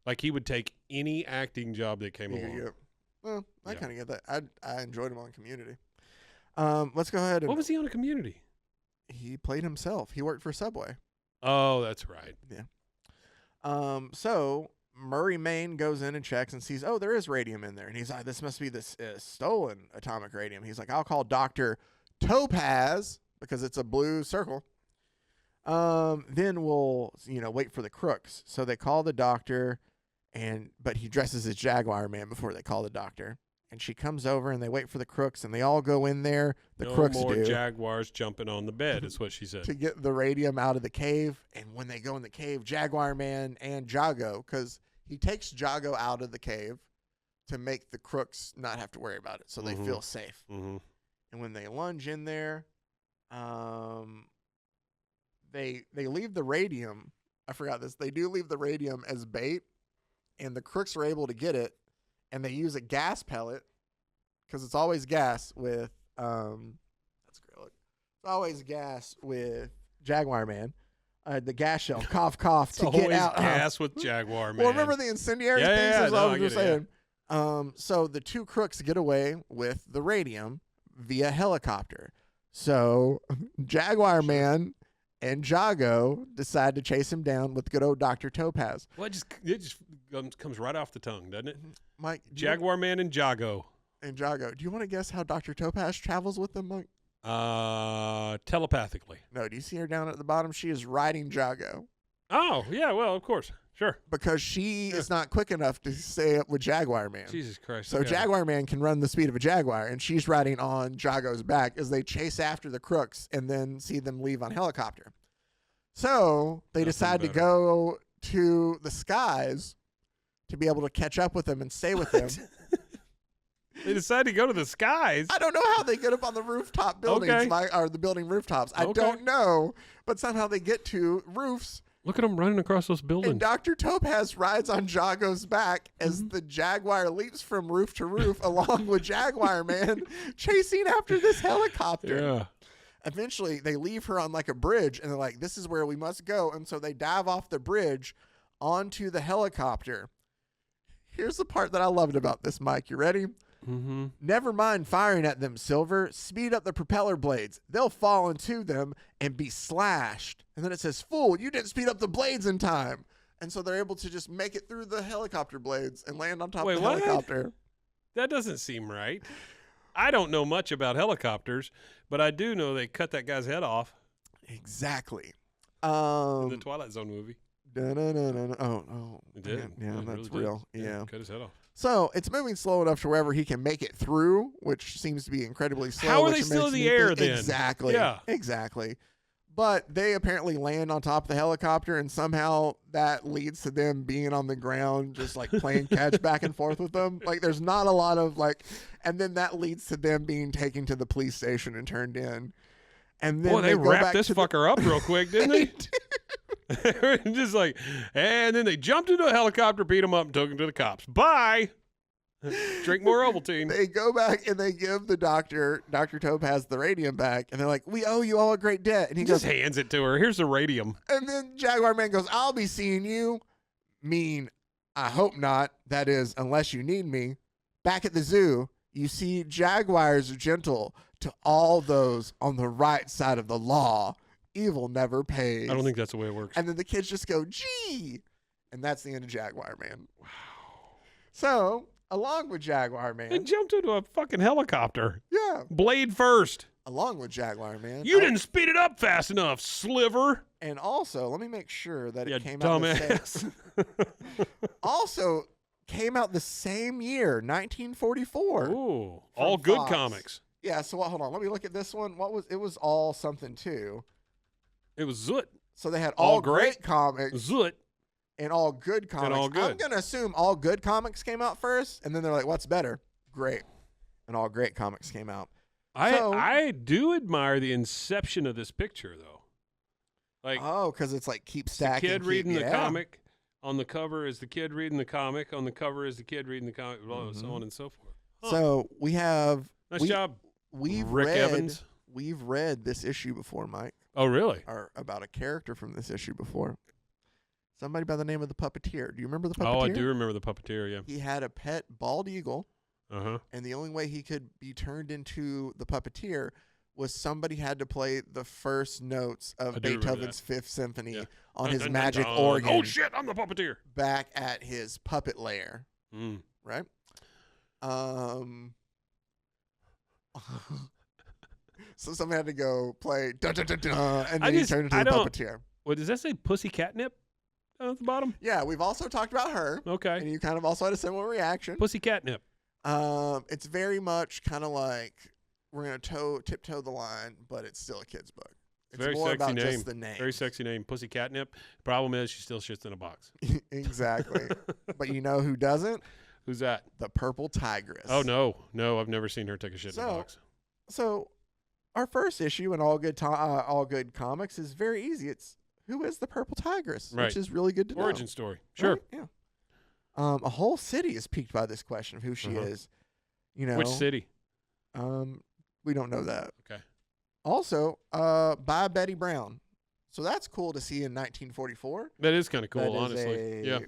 Like he would take any acting job that came along. Yeah. Well, I kind of get that. I enjoyed him on Community. Let's go ahead. What was he on Community? He played himself. He worked for Subway. Oh, that's right. Yeah. So Murray Main goes in and checks and sees, there is radium in there. And he's like, this must be this stolen atomic radium. He's like, I'll call Dr. Topaz because it's a blue circle. Then we'll, wait for the crooks. So they call the doctor, but he dresses as Jaguar Man before they call the doctor. And she comes over, and they wait for the crooks, and they all go in there. The crooks do. No more jaguars jumping on the bed, is what she said. To get the radium out of the cave. And when they go in the cave, Jaguar Man and Jago, because he takes Jago out of the cave to make the crooks not have to worry about it, so they feel safe. Mm-hmm. And when they lunge in there, they leave the radium. I forgot this. They do leave the radium as bait, and the crooks are able to get it. And they use a gas pellet because it's always gas with that's a great look. It's always gas with Jaguar Man. The gas shell, cough, cough, to get out. Always gas with Jaguar Man. Well, remember the incendiary things? Yeah, I was just saying. So the two crooks get away with the radium via helicopter. So Jaguar Man and Jago decide to chase him down with good old Dr. Topaz. Well, it just comes right off the tongue, doesn't it? Mike, Jaguar Man and Jago. And Jago. Do you want to guess how Dr. Topaz travels with them, Mike? Telepathically. No, do you see her down at the bottom? She is riding Jago. Oh, yeah, well, of course. Sure. Because she is not quick enough to stay up with Jaguar Man. Jesus Christ. So Jaguar Man can run the speed of a Jaguar, and she's riding on Jago's back as they chase after the crooks and then see them leave on helicopter. So they decide to go to the skies to be able to catch up with them and stay with them. They decide to go to the skies? I don't know how they get up on the rooftop buildings, or the building rooftops. I don't know, but somehow they get to roofs. Look at them running across those buildings. And Dr. Topaz rides on Jago's back as the Jaguar leaps from roof to roof along with Jaguar Man chasing after this helicopter. Yeah. Eventually, they leave her on like a bridge, and they're like, this is where we must go. And so they dive off the bridge onto the helicopter. Here's the part that I loved about this, Mike. You ready? Mm-hmm. Never mind firing at them, Silver. Speed up the propeller blades. They'll fall into them and be slashed. And then it says, fool, you didn't speed up the blades in time. And so they're able to just make it through the helicopter blades and land on top of the helicopter. That doesn't seem right. I don't know much about helicopters, but I do know they cut that guy's head off. Exactly. In the Twilight Zone movie. Oh. It did. Yeah, that's really real. Did. Yeah. Cut his head off. So it's moving slow enough to wherever he can make it through, which seems to be incredibly slow. How are they still in the air then? Exactly. Yeah. Exactly. But they apparently land on top of the helicopter, and somehow that leads to them being on the ground, just like playing catch back and forth with them. Like there's not a lot of and then that leads to them being taken to the police station and turned in. And then they wrapped this fucker up real quick, didn't they? Just and then they jumped into a helicopter, beat him up, and took him to the cops. Bye. Drink more Ovaltine. They go back and they give the Dr. Topaz the radium back, and they're like, "We owe you all a great debt." And he just goes, hands it to her. Here's the radium. And then Jaguar Man goes, "I'll be seeing you." I hope not. That is, unless you need me. Back at the zoo, You see, Jaguars are gentle to all those on the right side of the law. Evil never pays. I don't think that's the way it works. And then the kids just go, gee. And that's the end of Jaguar Man. Wow. So, along with Jaguar Man. And jumped into a fucking helicopter. Yeah. Blade first. Along with Jaguar Man. You didn't speed it up fast enough, sliver. And also, let me make sure that it came dumbass. out the same. Also came out the same year, 1944. Ooh, all good Fox. comics. Yeah, so hold on. Let me look at this one. It was all something too. It was Zoot. So they had all great comics. Zoot. And all good comics. And all good. I'm going to assume all good comics came out first, and then they're like, what's better? Great. And all great comics came out. I do admire the inception of this picture, though. Like, because it's like keep stacking. The kid reading the comic. On the cover is the kid reading the comic. On the cover is the kid reading the comic, so on and so forth. Huh. So we have. Nice job, Rick Evans. We've read this issue before, Mike. Oh, really? Or about a character from this issue before. Somebody by the name of the Puppeteer. Do you remember the Puppeteer? Oh, I do remember the Puppeteer, yeah. He had a pet bald eagle. Uh-huh. And the only way he could be turned into the Puppeteer was somebody had to play the first notes of Beethoven's Fifth Symphony on his magic organ. Oh, shit, I'm the Puppeteer. Back at his puppet lair. Mm. Right? So somebody had to go play and then he turned into the Puppeteer. What does that say? Pussy Catnip at the bottom? Yeah, we've also talked about her. Okay. And you kind of also had a similar reaction. Pussy Catnip. It's very much kind of like we're going to tiptoe the line, but it's still a kid's book. It's very more sexy about name. just the name. Very sexy name. Pussy Catnip. Problem is she still shits in a box. Exactly. But you know who doesn't? Who's that? The Purple Tigress. Oh, no. No, I've never seen her take a shit in a box. So our first issue in All Good Comics is very easy. It's who is the Purple Tigress, which is really good to know. Origin story. Sure. Right? Yeah. A whole city is piqued by this question of who she is. You know, which city? We don't know that. Okay. Also, by Betty Brown. So that's cool to see in 1944. That is kind of cool, honestly. Yeah.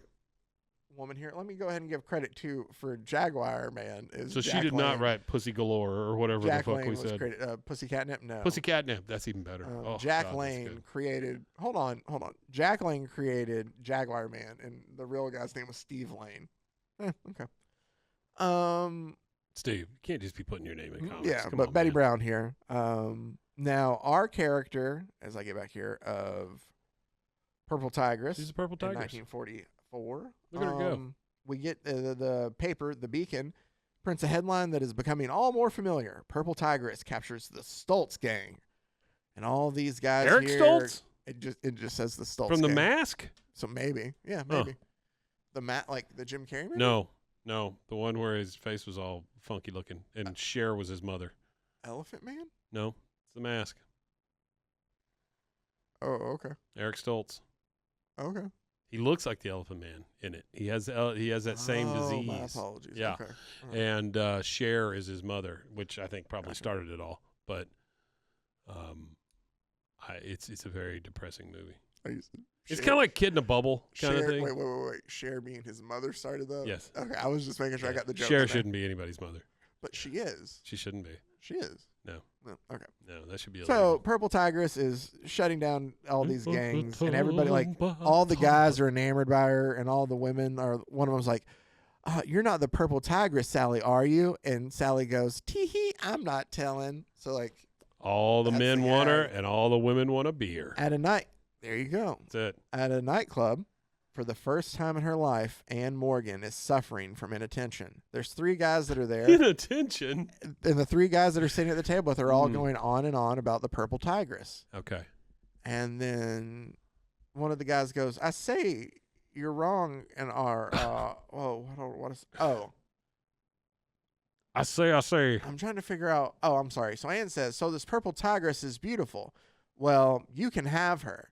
Woman here. Let me go ahead and give credit for Jaguar Man. So she did not write Pussy Galore or whatever the fuck we said. Pussy Catnip? No. Pussy Catnip. That's even better. Jack Lane created. Hold on. Jack Lane created Jaguar Man, and the real guy's name was Steve Lane. Okay. Steve, you can't just be putting your name in comics. Yeah, but Betty Brown here. Now our character, as I get back here, of Purple Tigress. She's a Purple Tigress. In 1944. Look at her go. We get the paper, the Beacon, prints a headline that is becoming all more familiar. Purple Tigress captures the Stoltz gang, and all these guys. Eric here, Stoltz. It just says the Stoltz from the gang. Mask. So maybe, yeah, maybe the like the Jim Carrey movie? No, the one where his face was all funky looking, and Cher was his mother. Elephant Man? No, it's the Mask. Oh, okay. Eric Stoltz. Okay. He looks like the Elephant Man in it. He has that same disease. My apologies. Yeah. Okay. Right. And Cher is his mother, which I think probably started it all. But it's a very depressing movie. It's kind of like Kid in a Bubble kind of thing. Wait. Cher being his mother started though? Yes. Okay, I was just making sure I got the joke. Cher shouldn't be anybody's mother. But she is. She shouldn't be. She is. No. Okay. No, that should be illegal. illegal. So Purple Tigress is shutting down all these gangs, and everybody, like, all the guys are enamored by her, and all the women are. One of them's like, "You're not the Purple Tigress, Sally, are you?" And Sally goes, "Tee-hee, I'm not telling." So like, all the men want her, and all the women want a beer. At a night, there you go. That's it. At a nightclub, for the first time in her life, Anne Morgan is suffering from inattention. There's 3 guys that are there. Inattention? And the 3 guys that are sitting at the table with her are all going on and on about the Purple Tigress. Okay. And then one of the guys goes, "I say you're wrong in our, I say. I'm trying to figure out, I'm sorry. So Anne says, "So this Purple Tigress is beautiful. Well, you can have her."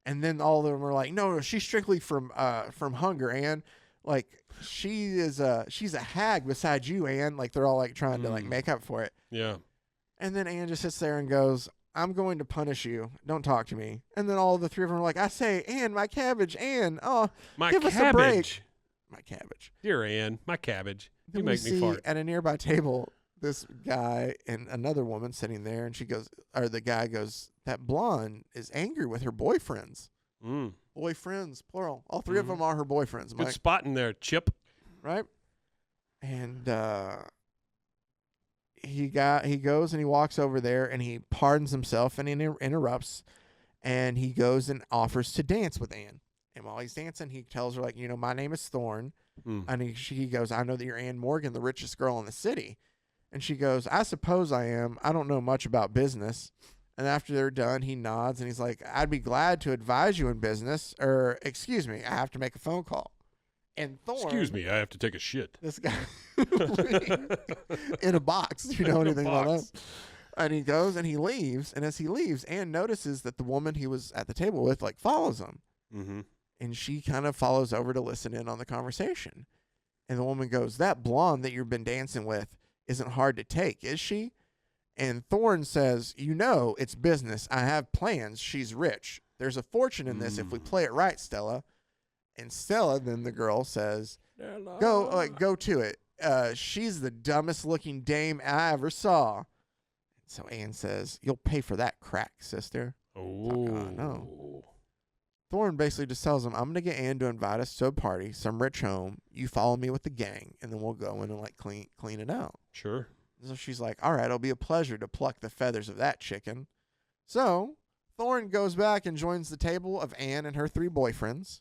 And then all of them are like, no, she's strictly from hunger, Anne. Like, she's a hag beside you, Anne. Like, they're all like trying to like make up for it. Yeah. And then Anne just sits there and goes, "I'm going to punish you. Don't talk to me." And then all the 3 of them are like, "I say, Anne, my cabbage, Anne. Oh, give us a break." My cabbage. Dear Anne, my cabbage. Then you make me fart. At a nearby table, this guy and another woman sitting there, and the guy goes, that blonde is angry with her boyfriends. Boyfriends, plural. All three of them are her boyfriends. Good spot in there, Chip. Right? And he goes and he walks over there and he pardons himself and he interrupts, and he goes and offers to dance with Anne. And while he's dancing, he tells her, like, my name is Thorne. And she goes, I know that you're Anne Morgan, the richest girl in the city. And she goes, I suppose I am. I don't know much about business. And after they're done, he nods and he's like, I'd be glad to advise you in business. Or, excuse me, I have to make a phone call. And Thorne... Excuse me, I have to take a shit. This guy... in a box. Do you know anything about that? And he goes and he leaves. And as he leaves, Anne notices that the woman he was at the table with, like, follows him. Mm-hmm. And she kind of follows over to listen in on the conversation. And the woman goes, that blonde that you've been dancing with isn't hard to take, is she? And Thorne says, it's business. I have plans. She's rich. There's a fortune in this if we play it right, Stella. And Stella, then the girl says, go to it. She's the dumbest looking dame I ever saw. So Anne says, you'll pay for that crack, sister. Oh, no. Thorne basically just tells him, I'm going to get Anne to invite us to a party, some rich home. You follow me with the gang, and then we'll go in and, like, clean it out. Sure. So she's like, all right, it'll be a pleasure to pluck the feathers of that chicken. So Thorne goes back and joins the table of Anne and her three boyfriends,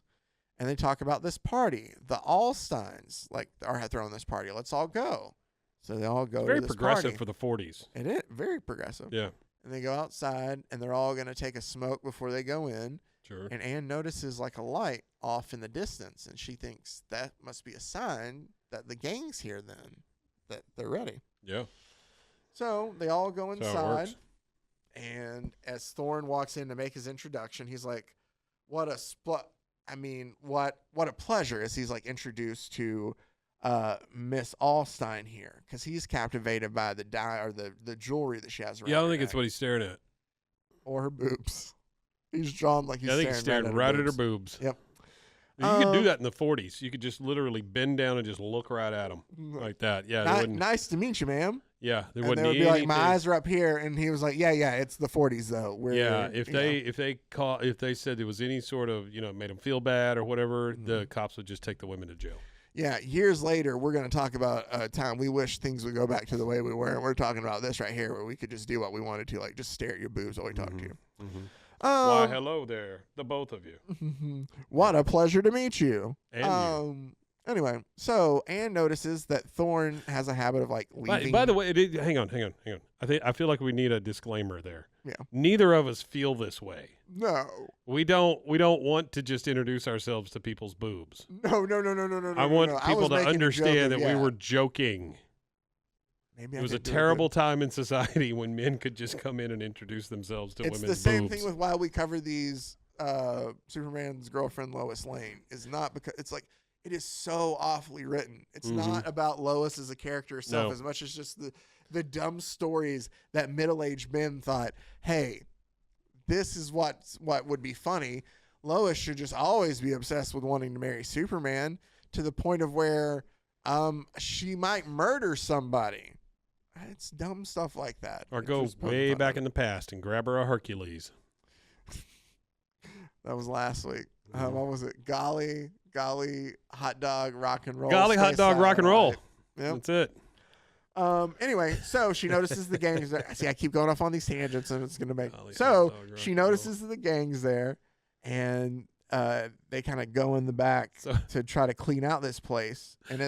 and they talk about this party. The Allsteins, are throwing this party. Let's all go. So they all go to this party. Very progressive for the 40s. It is very progressive. Yeah. And they go outside, and they're all going to take a smoke before they go in. Sure. And Anne notices, like, a light off in the distance, and she thinks that must be a sign that the gang's here then, that they're ready. Yeah. So they all go inside, and as Thorne walks in to make his introduction, he's like, what a pleasure, as he's, like, introduced to Miss Allstein here, because he's captivated by the jewelry that she has around Yeah, I don't her think it's neck. what he's staring at. Or her boobs. He's drawn like he's I think he's staring right at her boobs. Yep. You could do that in the 40s. You could just literally bend down and just look right at them like that. Yeah. Nice to meet you, ma'am. Yeah. There and wouldn't they would be be like, anything. my eyes are up here, and he was like, yeah, it's the 40s though. If they said there was any sort of made them feel bad or whatever, the cops would just take the women to jail. Yeah, years later, we're going to talk about a time we wish things would go back to the way we were. And we're talking about this right here, where we could just do what we wanted to, like just stare at your boobs while we talk to you. Mm-hmm. Why, hello there, the both of you. What a pleasure to meet you. And you. Anyway, so Anne notices that Thorne has a habit of like leaving. By the way, hang on. I feel like we need a disclaimer there. Yeah. Neither of us feel this way. No. We don't want to just introduce ourselves to people's boobs. No. I want people to understand that we were joking. Maybe it was a terrible time in society when men could just come in and introduce themselves to women's boobs. It's the same thing with why we cover these Superman's girlfriend Lois Lane. Is not because it's like it is so awfully written. It's not about Lois as a character herself as much as just the dumb stories that middle-aged men thought, hey, this is what would be funny. Lois should just always be obsessed with wanting to marry Superman to the point of where she might murder somebody. It's dumb stuff like that. Or go way back in the past and grab her a Hercules. That was last week. What was it? Golly, hot dog, rock and roll. Golly, hot dog, rock and roll. Yep. That's it. Anyway, so she notices the gangs there. See, I keep going off on these tangents, and it's going to make... Golly, so she notices the gangs there, and they kind of go in the back to try to clean out this place. And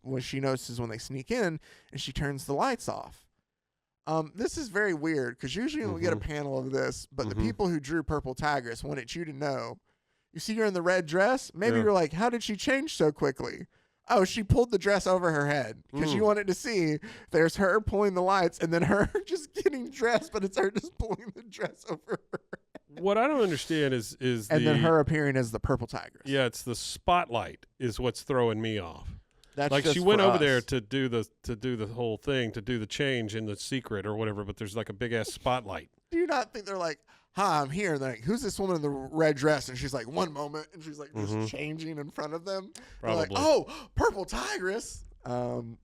when she notices when they sneak in, and she turns the lights off. This is very weird, because usually we get a panel of this, but the people who drew Purple Tigress wanted you to know. You see her in the red dress? Maybe you're like, how did she change so quickly? Oh, she pulled the dress over her head because you wanted to see there's her pulling the lights and then her just getting dressed, but it's her just pulling the dress over her head. What I don't understand is then her appearing as the Purple Tigress. Yeah, it's the spotlight is what's throwing me off. That's like just she went for over us. there to do the whole thing, to do the change in the secret or whatever, but there's like a big ass spotlight. Do you not think they're like, hi, I'm here? And they're like, who's this woman in the red dress? And she's like, one moment. And she's like, just changing in front of them. Probably. They're like, oh, Purple Tigress.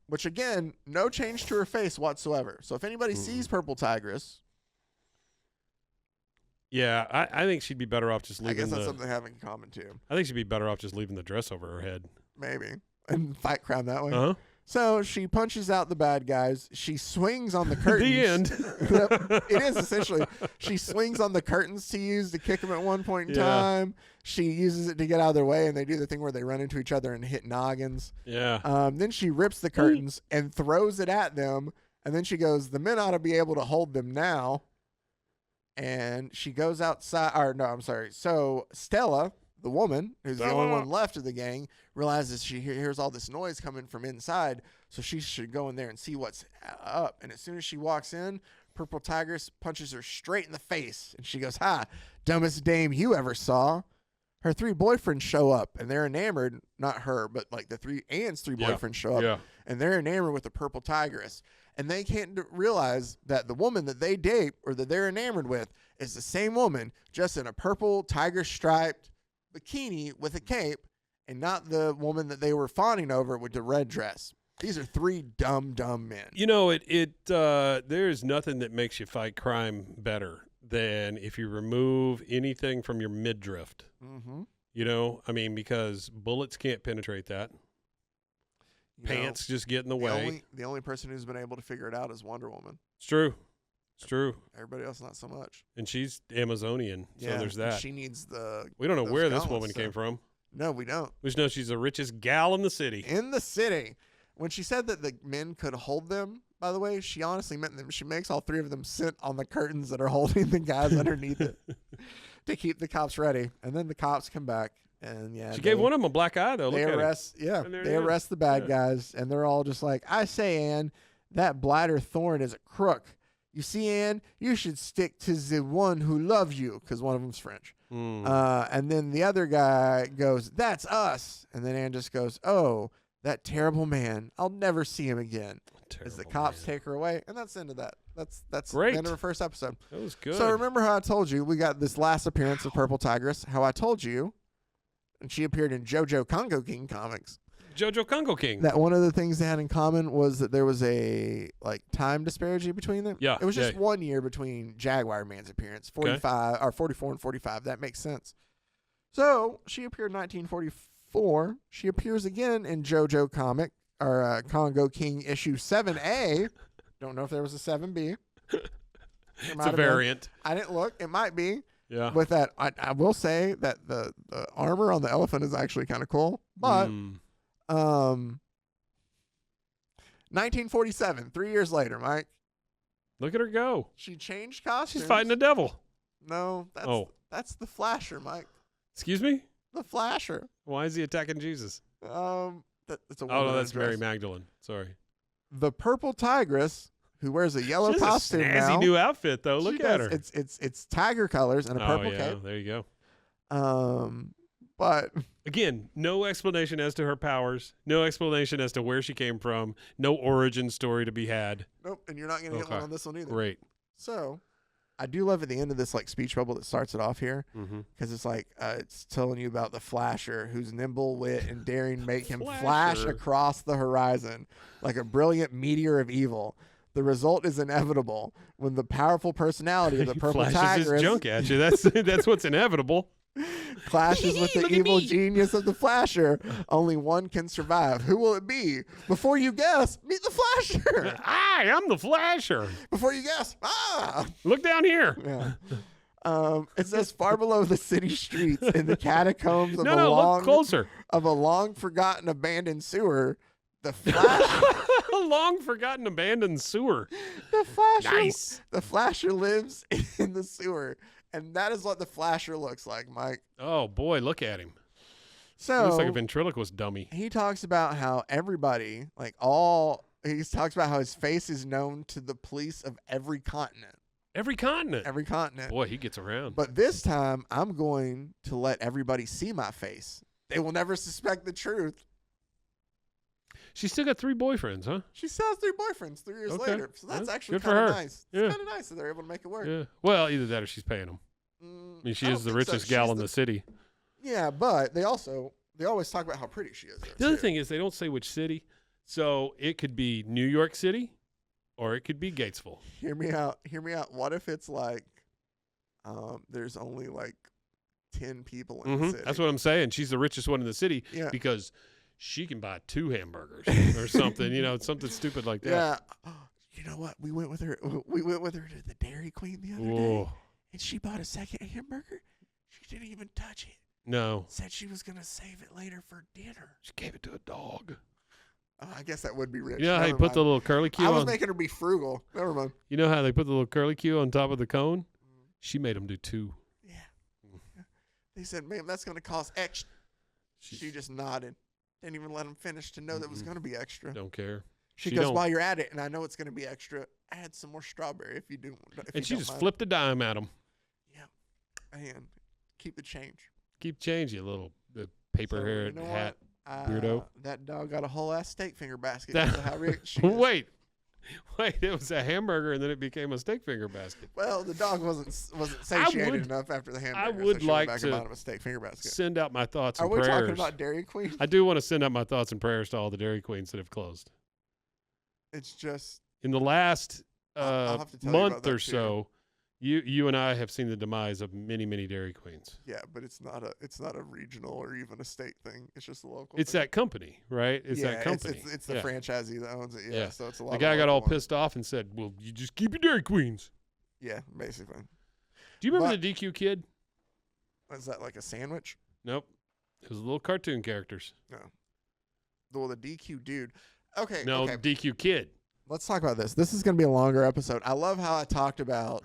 Which again, no change to her face whatsoever. So if anybody sees Purple Tigress, yeah, I think she'd be better off just leaving. I guess that's something they have in common too. I think she'd be better off just leaving the dress over her head. Maybe. And fight crime that way. Uh-huh. So she punches out the bad guys. She swings on the curtains. The end. It is essentially. She swings on the curtains to use to kick them at one point in time. She uses it to get out of their way, and they do the thing where they run into each other and hit noggins. Yeah. Then she rips the curtains and throws it at them, and then she goes, "The men ought to be able to hold them now." And she goes outside. Or no, I'm sorry. So Stella, the woman, who's the only one left of the gang, realizes she hears all this noise coming from inside, so she should go in there and see what's up. And as soon as she walks in, Purple Tigress punches her straight in the face, and she goes, "Ha, dumbest dame you ever saw." Her 3 boyfriends show up, and they're enamored. Not her, but like Ann's 3 boyfriends show up, and they're enamored with the Purple Tigress. And they can't realize that the woman that they date or that they're enamored with is the same woman, just in a purple tiger striped bikini with a cape, and not the woman that they were fawning over with the red dress. These are 3 dumb men. You know, there's nothing that makes you fight crime better than if you remove anything from your midriff. Mm-hmm. You know, I mean, because bullets can't penetrate that. Pants just get in the way. The only person who's been able to figure it out is Wonder Woman. It's true. It's true. Everybody else, not so much. And she's Amazonian, so there's that. She needs the. We don't know where this woman came from. No, we don't. We just know she's the richest gal in the city. In the city. When she said that the men could hold them, by the way, she honestly meant them. She makes all 3 of them sit on the curtains that are holding the guys underneath it to keep the cops ready. And then the cops come back. And she gave one of them a black eye, though. They arrest the bad guys, and they're all just like, "I say, Ann, that Bladder Thorn is a crook. You see, Ann, you should stick to the one who loves you," because one of them's French. And then the other guy goes, "That's us." And then Ann just goes, "Oh, that terrible man. I'll never see him again." As the cops take her away, and that's the end of that. That's great. The end of the first episode. That was good. So remember how I told you we got this last appearance of Purple Tigress? How I told you. And she appeared in JoJo Congo King comics. JoJo Congo King. That one of the things they had in common was that there was a time disparity between them. Yeah. It was just 1 year between Jaguar Man's appearance, 44 and 45. That makes sense. So she appeared in 1944. She appears again in JoJo comic or Congo King issue 7A. Don't know if there was a 7B. It's a variant. I didn't look. It might be. Yeah. With that, I will say that the armor on the elephant is actually kind of cool. But 1947, 3 years later, Mike. Look at her go. She changed costumes. She's fighting the devil. No, that's the Flasher, Mike. Excuse me? The Flasher. Why is he attacking Jesus? That's a no, that's Mary Magdalene. Sorry. The Purple Tigress, who wears a yellow costume now. Snazzy new outfit though. Look at her. It's tiger colors and a purple cape. There you go. But again, no explanation as to her powers. No explanation as to where she came from. No origin story to be had. Nope. And you're not going to get one on this one either. Great. So, I do love at the end of this speech bubble that starts it off here because it's it's telling you about the Flasher, whose nimble wit and daring make him flash across the horizon like a brilliant meteor of evil. The result is inevitable when the powerful personality of the Purple Tigress his junk at you. That's what's inevitable. Clashes with the evil genius of the Flasher. Only one can survive. Who will it be? Before you guess, meet the Flasher. Hi, I'm the Flasher. Before you guess, look down here. Yeah. It says far below the city streets in the catacombs of look closer. Of a long forgotten abandoned sewer. The Flasher. A long forgotten abandoned sewer. The Flasher. Nice. The Flasher lives in the sewer. And that is what the Flasher looks like, Mike. Oh, boy, look at him. So he looks like a ventriloquist dummy. He talks about how everybody, he talks about how his face is known to the police of every continent. Every continent? Every continent. Boy, he gets around. But this time, I'm going to let everybody see my face. They will never suspect the truth. She's still got 3 boyfriends, huh? She still has 3 boyfriends 3 years later. So that's actually kind of of nice. Yeah. It's kind of nice that they're able to make it work. Yeah. Well, either that or she's paying them. I mean, she is the richest gal in the city. Yeah, but they always talk about how pretty she is. The other thing is they don't say which city. So it could be New York City, or it could be Gatesville. Hear me out. What if it's like, there's only like 10 people in the city? That's what I'm saying. She's the richest one in the city because she can buy 2 hamburgers or something. Something stupid like that. Yeah. You know what? We went with her to the Dairy Queen the other day, and she bought a second hamburger. She didn't even touch it. No. Said she was gonna save it later for dinner. She gave it to a dog. Oh, I guess that would be rich. You know how they put the little curly Q on? I was making her be frugal. Never mind. You know how they put the little curly Q on top of the cone? She made them do 2. Yeah. They said, "Ma'am, that's gonna cost extra." She just nodded. Didn't even let him finish to know that was gonna be extra. Don't care. She goes, "While you're at it, and I know it's gonna be extra, add some more strawberry if you do." And she just flipped a dime at him. Yeah. And keep the change. Keep change, you little paper-haired hat weirdo. That dog got a whole ass steak finger basket. Wait, it was a hamburger and then it became a steak finger basket. Well, the dog wasn't satiated enough after the hamburger. I would like to a steak finger basket. Send out my thoughts and prayers. Are we prayers. talking about Dairy Queen? I do want to send out my thoughts and prayers to all the Dairy Queens that have closed. It's just in the last month or too. So. You and I have seen the demise of many, many Dairy Queens. Yeah, but it's not a regional or even a state thing. It's just a local. It's thing. that company, right? It's that company. It's the franchisee that owns it. Yeah, so it's a lot. The guy got all pissed off and said, "Well, you just keep your Dairy Queens." Yeah, basically. Do you remember the DQ Kid? Was that like a sandwich? Nope. It was little cartoon characters. No. Well, the DQ dude. Okay. No, okay. DQ Kid. Let's talk about this. This is going to be a longer episode. I love how I talked about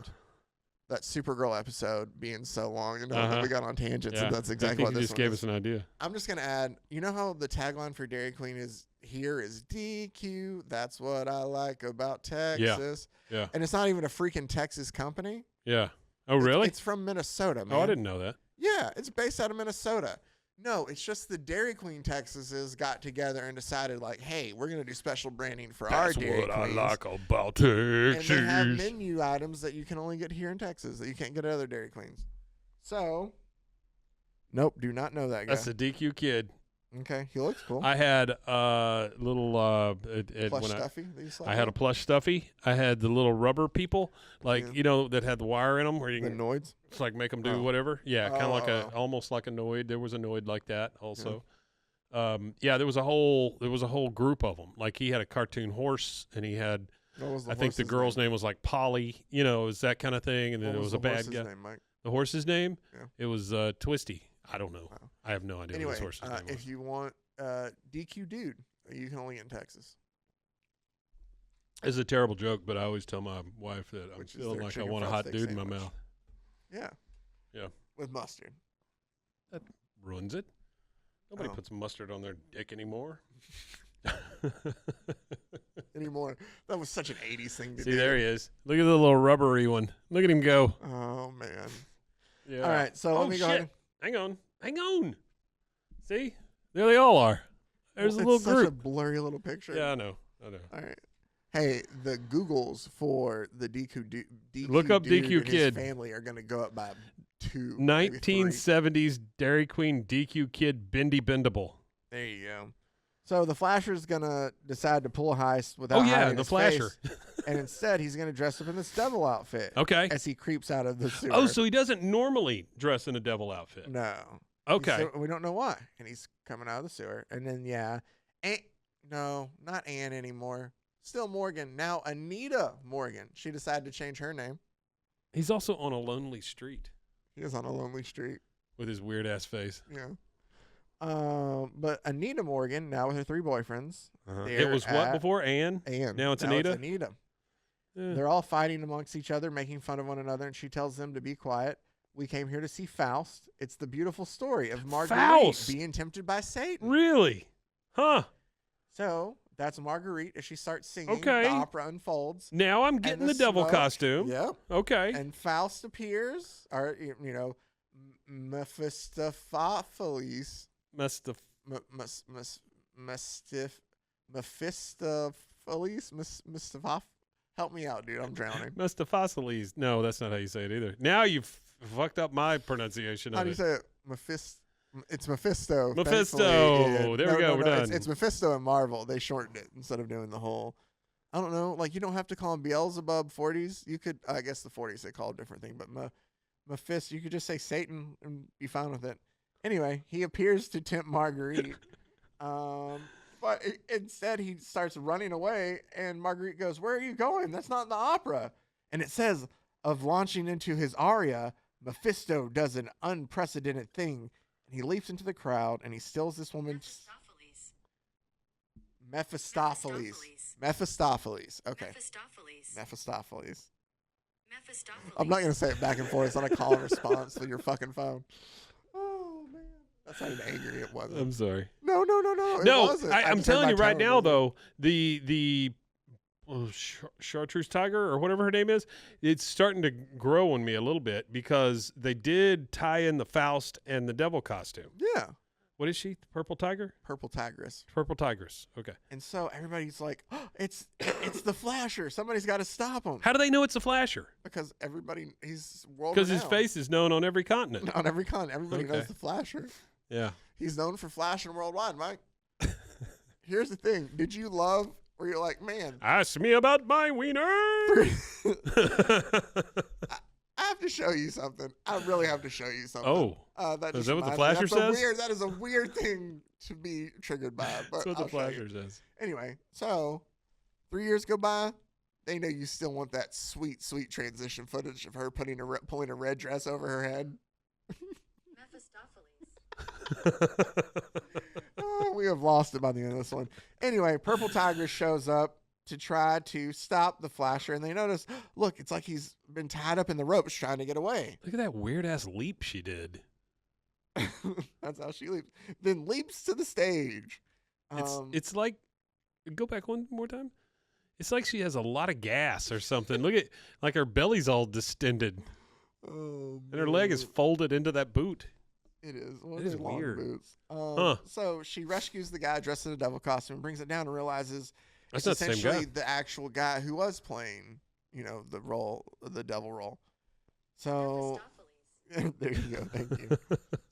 that Supergirl episode being so long, that we got on tangents, and that's exactly what this just gave us an idea. I'm just going to add, you know how the tagline for Dairy Queen is DQ, that's what I like about Texas. Yeah. And it's not even a freaking Texas company. Yeah. Oh, really? It's from Minnesota, man. Oh, I didn't know that. Yeah, it's based out of Minnesota. No, it's just the Dairy Queen Texases got together and decided, like, hey, we're going to do special branding for our Dairy Queens. That's what I like about Texas. And they have menu items that you can only get here in Texas that you can't get at other Dairy Queens. So, nope, do not know that guy. That's the DQ Kid. Okay, he looks cool. I had a little plush stuffy that you I had a plush stuffy. I had the little rubber people, that had the wire in them where you the can Noids. It's like make them do whatever. Yeah, kind of like almost like a Noid. There was a Noid like that also. Yeah. There was a whole group of them. Like he had a cartoon horse, and he had. I think the girl's name was like Polly. It was that kind of thing. And then it was a bad guy. Name, Mike? The horse's name? Yeah. It was Twisty. I don't know. Wow. I have no idea what his horse's name was. If you want DQ Dude, you can only get in Texas. It's a terrible joke, but I always tell my wife that I'm feeling like I want a hot dude in my mouth. Yeah. Yeah. With mustard. That ruins it. Nobody puts mustard on their dick anymore. Anymore. That was such an 80s thing to do. See, there he is. Look at the little rubbery one. Look at him go. Oh, man. Yeah. All right, so let me go ahead. Hang on. See? There they all are. There's a little group. It's such a blurry little picture. Yeah, I know. All right. Hey, the Googles for the DQ Look up Dude DQ and Kid. his family are going to go up by 2. 1970s Dairy Queen DQ Kid Bendy Bendable. There you go. So the Flasher's going to decide to pull a heist without hiding his Flasher. face, and instead he's going to dress up in this devil outfit. Okay. As he creeps out of the sewer. Oh, so he doesn't normally dress in a devil outfit. No. Okay. We don't know why. And he's coming out of the sewer. And then, no, not Ann anymore. Still Morgan. Now Anita Morgan. She decided to change her name. He's also on a lonely street. He is on a lonely street. With his weird-ass face. Yeah. But Anita Morgan, now with her 3 boyfriends. It was what before? Ann? Now it's Anita? It's Anita. Yeah. They're all fighting amongst each other, making fun of one another, and she tells them to be quiet. We came here to see Faust. It's the beautiful story of Marguerite being tempted by Satan. Really? Huh. So that's Marguerite as she starts singing. Okay. The opera unfolds. Now I'm getting the devil costume. Yep. Okay. And Faust appears, or, Mephistopheles. Mephistopheles. Help me out, dude. I'm drowning. Mephistopheles. No, that's not how you say it either. Now you've fucked up my pronunciation of it. How do you say it? It's Mephisto. Mephisto. Thankfully. There we go. We're done. It's Mephisto in Marvel. They shortened it instead of doing the whole. I don't know. Like, you don't have to call him Beelzebub 40s. You could, I guess the 40s they call a different thing, but Mephisto, you could just say Satan and be fine with it. Anyway, he appears to tempt Marguerite. But instead he starts running away, and Marguerite goes, "Where are you going? That's not in the opera." And it says, of launching into his aria, Mephisto does an unprecedented thing, and he leaps into the crowd, and he steals this woman's... Mephistopheles. Okay. Mephistopheles. I'm not going to say it back and forth. It's not a call and response to your fucking phone. Oh, man. That's how angry it was. I'm sorry. No. No, wasn't. I'm telling you right now, though, the Chartreuse Tiger or whatever her name is, it's starting to grow on me a little bit because they did tie in the Faust and the devil costume. Yeah. What is she? The Purple Tiger? Purple Tigress. Purple Tigress. Okay. And so everybody's like, oh, it's the Flasher. Somebody's got to stop him. How do they know it's a Flasher? Because he's world Because his renowned. face is known on every continent. On every continent. Everybody knows the Flasher. Yeah. He's known for flashing worldwide, Mike. Here's the thing. Did you love where you're like, man. Ask me about my wiener. I have to show you something. I really have to show you something. Oh. Is that what the Flasher says? That is a weird thing to be triggered by. But That's what the Flasher says. Anyway, so 3 years go by. They know you still want that sweet, sweet transition footage of her pulling a red dress over her head. Oh, we have lost it by the end of this one. Anyway, Purple Tigress shows up to try to stop the Flasher, and they notice, look, it's like he's been tied up in the ropes trying to get away. Look at that weird-ass leap she did. That's how she leaps. Then leaps to the stage. It's like, go back one more time. It's like she has a lot of gas or something. Look at, like her belly's all distended. Oh, and her leg is folded into that boot. It is. Well, it is weird. Boots. So she rescues the guy dressed in a devil costume, brings it down, and realizes that's it's not essentially the actual guy who was playing, the role, the devil role. So there you go. Thank you.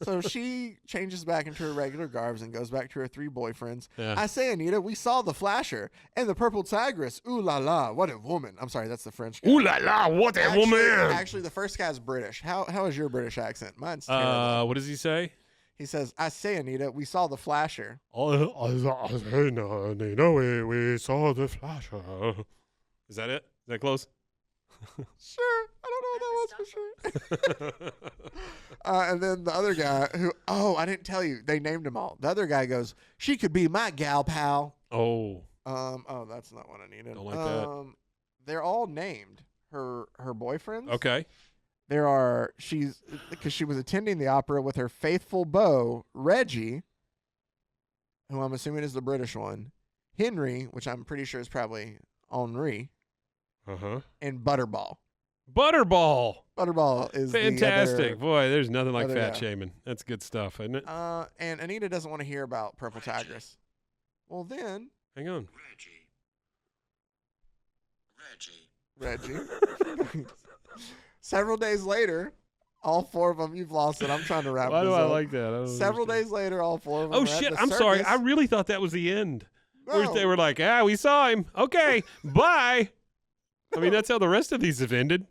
So she changes back into her regular garbs and goes back to her 3 boyfriends. Yeah. I say, Anita, we saw the Flasher and the Purple Tigress. Ooh la la, what a woman! I'm sorry, that's the French guy. Ooh la la, what a woman! Actually, the first guy's British. How is your British accent? Mine's terrible. What does he say? He says, I say, Anita, we saw the Flasher. I say, Anita, we saw the Flasher. Is that it? Is that close? Sure. I don't know what that was for sure. And then the other guy I didn't tell you. They named them all. The other guy goes, she could be my gal pal. Oh. That's not what I needed. Don't like that. They're all named. Her boyfriends. Okay. Because she was attending the opera with her faithful beau, Reggie, who I'm assuming is the British one, Henry, which I'm pretty sure is probably Henri, and Butterball. Butterball is fantastic. Boy, there's nothing like fat shaming. That's good stuff, isn't it? And Anita doesn't want to hear about Purple Tigress. Well, then. Hang on. Reggie. Several days later, all 4 of them, you've lost it. I'm trying to wrap this up. Why do I like that? Several days later, all 4 of them. Oh, shit. I'm sorry. I really thought that was the end. No. They were like, we saw him. Okay, bye. I mean, that's how the rest of these have ended.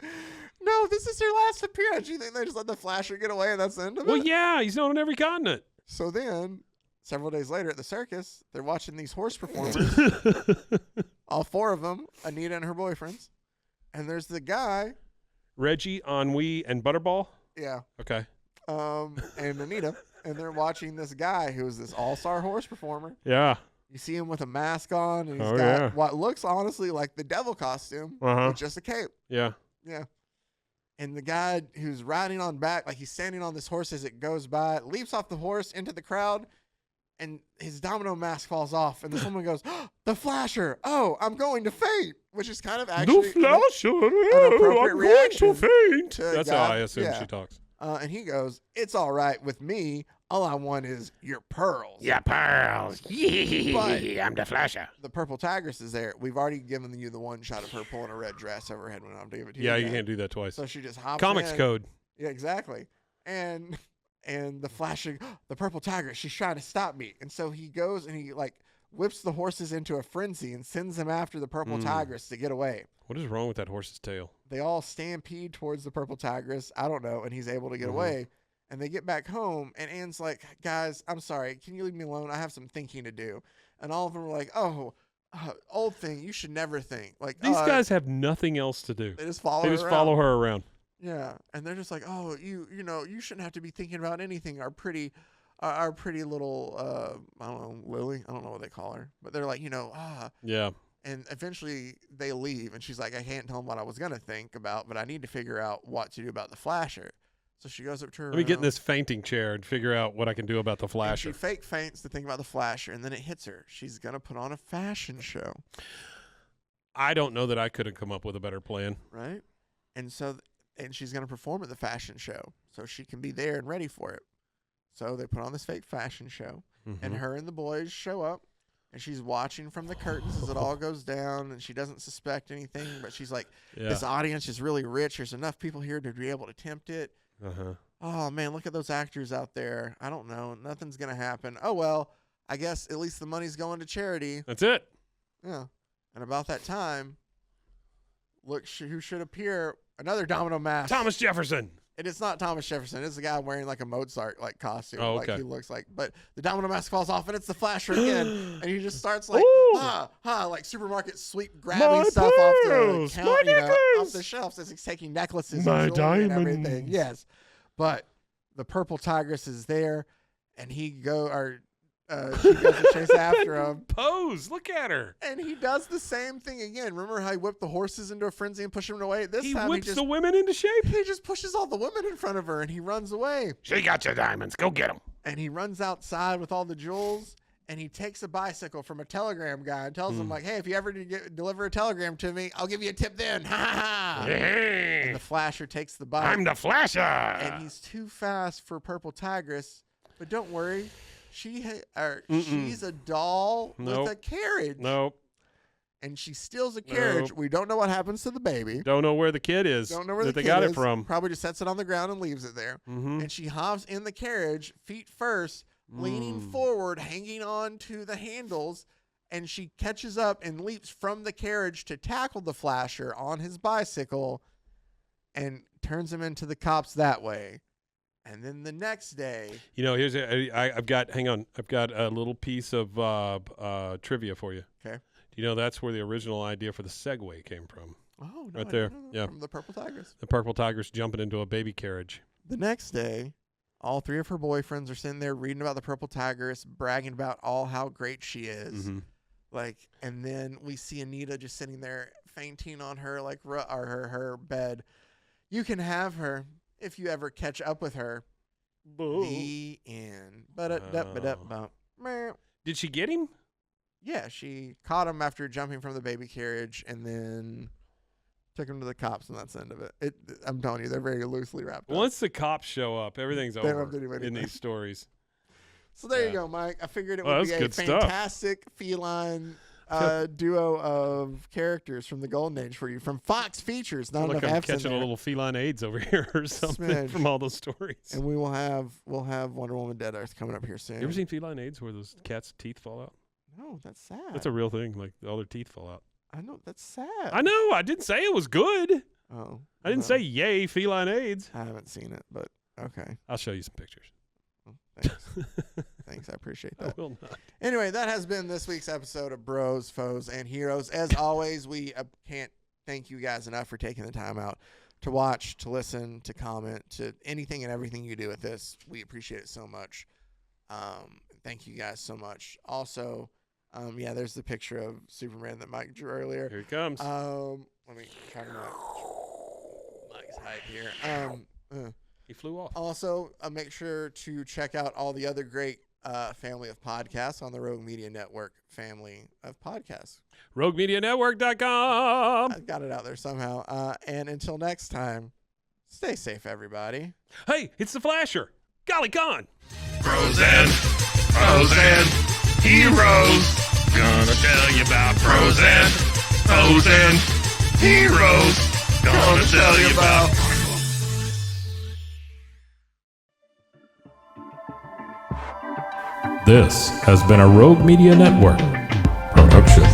No, this is their last appearance. You think they just let the Flasher get away and that's the end of it? Well, yeah. He's known on every continent. So then, several days later at the circus, they're watching these horse performers. All 4 of them, Anita and her boyfriends. And there's the guy. Reggie, Ennui, and Butterball? Yeah. Okay. And Anita. And they're watching this guy who's this all-star horse performer. Yeah. You see him with a mask on, and he's got what looks honestly like the devil costume with just a cape. Yeah. Yeah. And the guy who's riding on back, like he's standing on this horse as it goes by, leaps off the horse into the crowd, and his domino mask falls off. And this woman goes, the Flasher! Oh, I'm going to faint! Which is kind of actually the Flasher! an appropriate I'm reaction going to faint! That's how I assume yeah. she talks. And he goes, it's all right with me. All I want is your pearls. Yeah, pearls. But I'm the Flasher. The Purple Tigress is there. We've already given you the one shot of her pulling a red dress over her head when I'm to give it to you. Yeah, you can't do that twice. So she just hops Comics in. code. Yeah, exactly. And and the flashing, the Purple Tigress, she's trying to stop me. And so he goes and he like whips the horses into a frenzy and sends them after the Purple Tigress to get away. What is wrong with that horse's tail? They all stampede towards the Purple Tigress. I don't know. And he's able to get away. And they get back home. And Anne's like, guys, I'm sorry. Can you leave me alone? I have some thinking to do. And all of them are like, oh, old thing. You should never think. Like these guys have nothing else to do. They just follow her around. Yeah. And they're just like, oh, you know, you shouldn't have to be thinking about anything. Our pretty little, I don't know, Lily. I don't know what they call her. But they're like, Yeah. And eventually they leave, and she's like, I can't tell them what I was going to think about, but I need to figure out what to do about the flasher. So she goes up to her Let me get in this fainting chair and figure out what I can do about the flasher. And she fake faints to think about the flasher, and then it hits her. She's going to put on a fashion show. I don't know that I could have come up with a better plan. Right? And so, and she's going to perform at the fashion show, so she can be there and ready for it. So they put on this fake fashion show, and her and the boys show up. And she's watching from the curtains as it all goes down, and she doesn't suspect anything. But she's like, this audience is really rich. There's enough people here to be able to tempt it. Oh, man, look at those actors out there. I don't know. Nothing's going to happen. Oh, well, I guess at least the money's going to charity. That's it. Yeah. And about that time, look who should appear. Another domino mask. Thomas Jefferson. And it's not Thomas Jefferson. It's the guy wearing like a Mozart like costume. Oh, okay. Like he looks like. But the domino mask falls off, and it's the Flasher again. And he just starts like, like supermarket sweep grabbing stuff off the counter, off the shelves as he's taking necklaces and jewelry and everything. Yes, but the Purple Tigress is there, and she goes to chase after him. Pose, look at her. And he does the same thing again. Remember how he whipped the horses into a frenzy and pushed them away? This time whips the women into shape. He just pushes all the women in front of her, and he runs away. She got your diamonds. Go get them. And he runs outside with all the jewels, and he takes a bicycle from a telegram guy and tells him, like, hey, if you ever deliver a telegram to me, I'll give you a tip then. Ha ha ha. Hey. And the Flasher takes the bike. I'm the Flasher. And he's too fast for Purple Tigress. But don't worry. She's a doll with a carriage. Nope. And she steals a carriage. Nope. We don't know what happens to the baby. Don't know where the kid is. Don't know where they got it from. Probably just sets it on the ground and leaves it there. And she hops in the carriage, feet first, leaning forward, hanging on to the handles. And she catches up and leaps from the carriage to tackle the Flasher on his bicycle and turns him into the cops that way. And then the next day, here's I've got a little piece of trivia for you. Okay. Do you know that's where the original idea for the Segway came from? Oh, no, right there. Yeah, from the Purple Tigress. The Purple Tigress jumping into a baby carriage. The next day, all three of her boyfriends are sitting there reading about the Purple Tigress, bragging about how great she is. And then we see Anita just sitting there fainting on her her bed. You can have her. If you ever catch up with her. The end. Did she get him? Yeah, she caught him after jumping from the baby carriage and then took him to the cops, and that's the end of it. I'm telling you, they're very loosely wrapped up. Once the cops show up, everything's over in these stories. So there you go, Mike. I figured it would be a fantastic feline duo of characters from the Golden Age for you, from Fox Features. Not enough F's in there. Catching a little feline AIDS over here or something from all those stories. And we'll have Wonder Woman Dead Earth coming up here soon. You ever seen feline AIDS where those cats' teeth fall out? No, that's sad. That's a real thing. Like all their teeth fall out. I know, that's sad. I know. I didn't say it was good. Oh, I didn't say yay feline AIDS. I haven't seen it, but okay. I'll show you some pictures. Thanks. Thanks, I appreciate that. I will not. Anyway, that has been this week's episode of Bros, Foes, and Heroes. As always, we can't thank you guys enough for taking the time out to watch, to listen, to comment, to anything and everything you do with this. We appreciate it so much. Thank you guys so much. Also, there's the picture of Superman that Mike drew earlier. Here he comes. Let me try to Mike's height here. He flew off. Also, make sure to check out all the other great family of podcasts on the Rogue Media Network family of podcasts. RogueMediaNetwork.com. I got it out there somehow. And until next time, stay safe, everybody. Hey, it's the Flasher. Golly gone. Frozen heroes. Gonna tell you about frozen heroes. Gonna tell you about. This has been a Rogue Media Network production.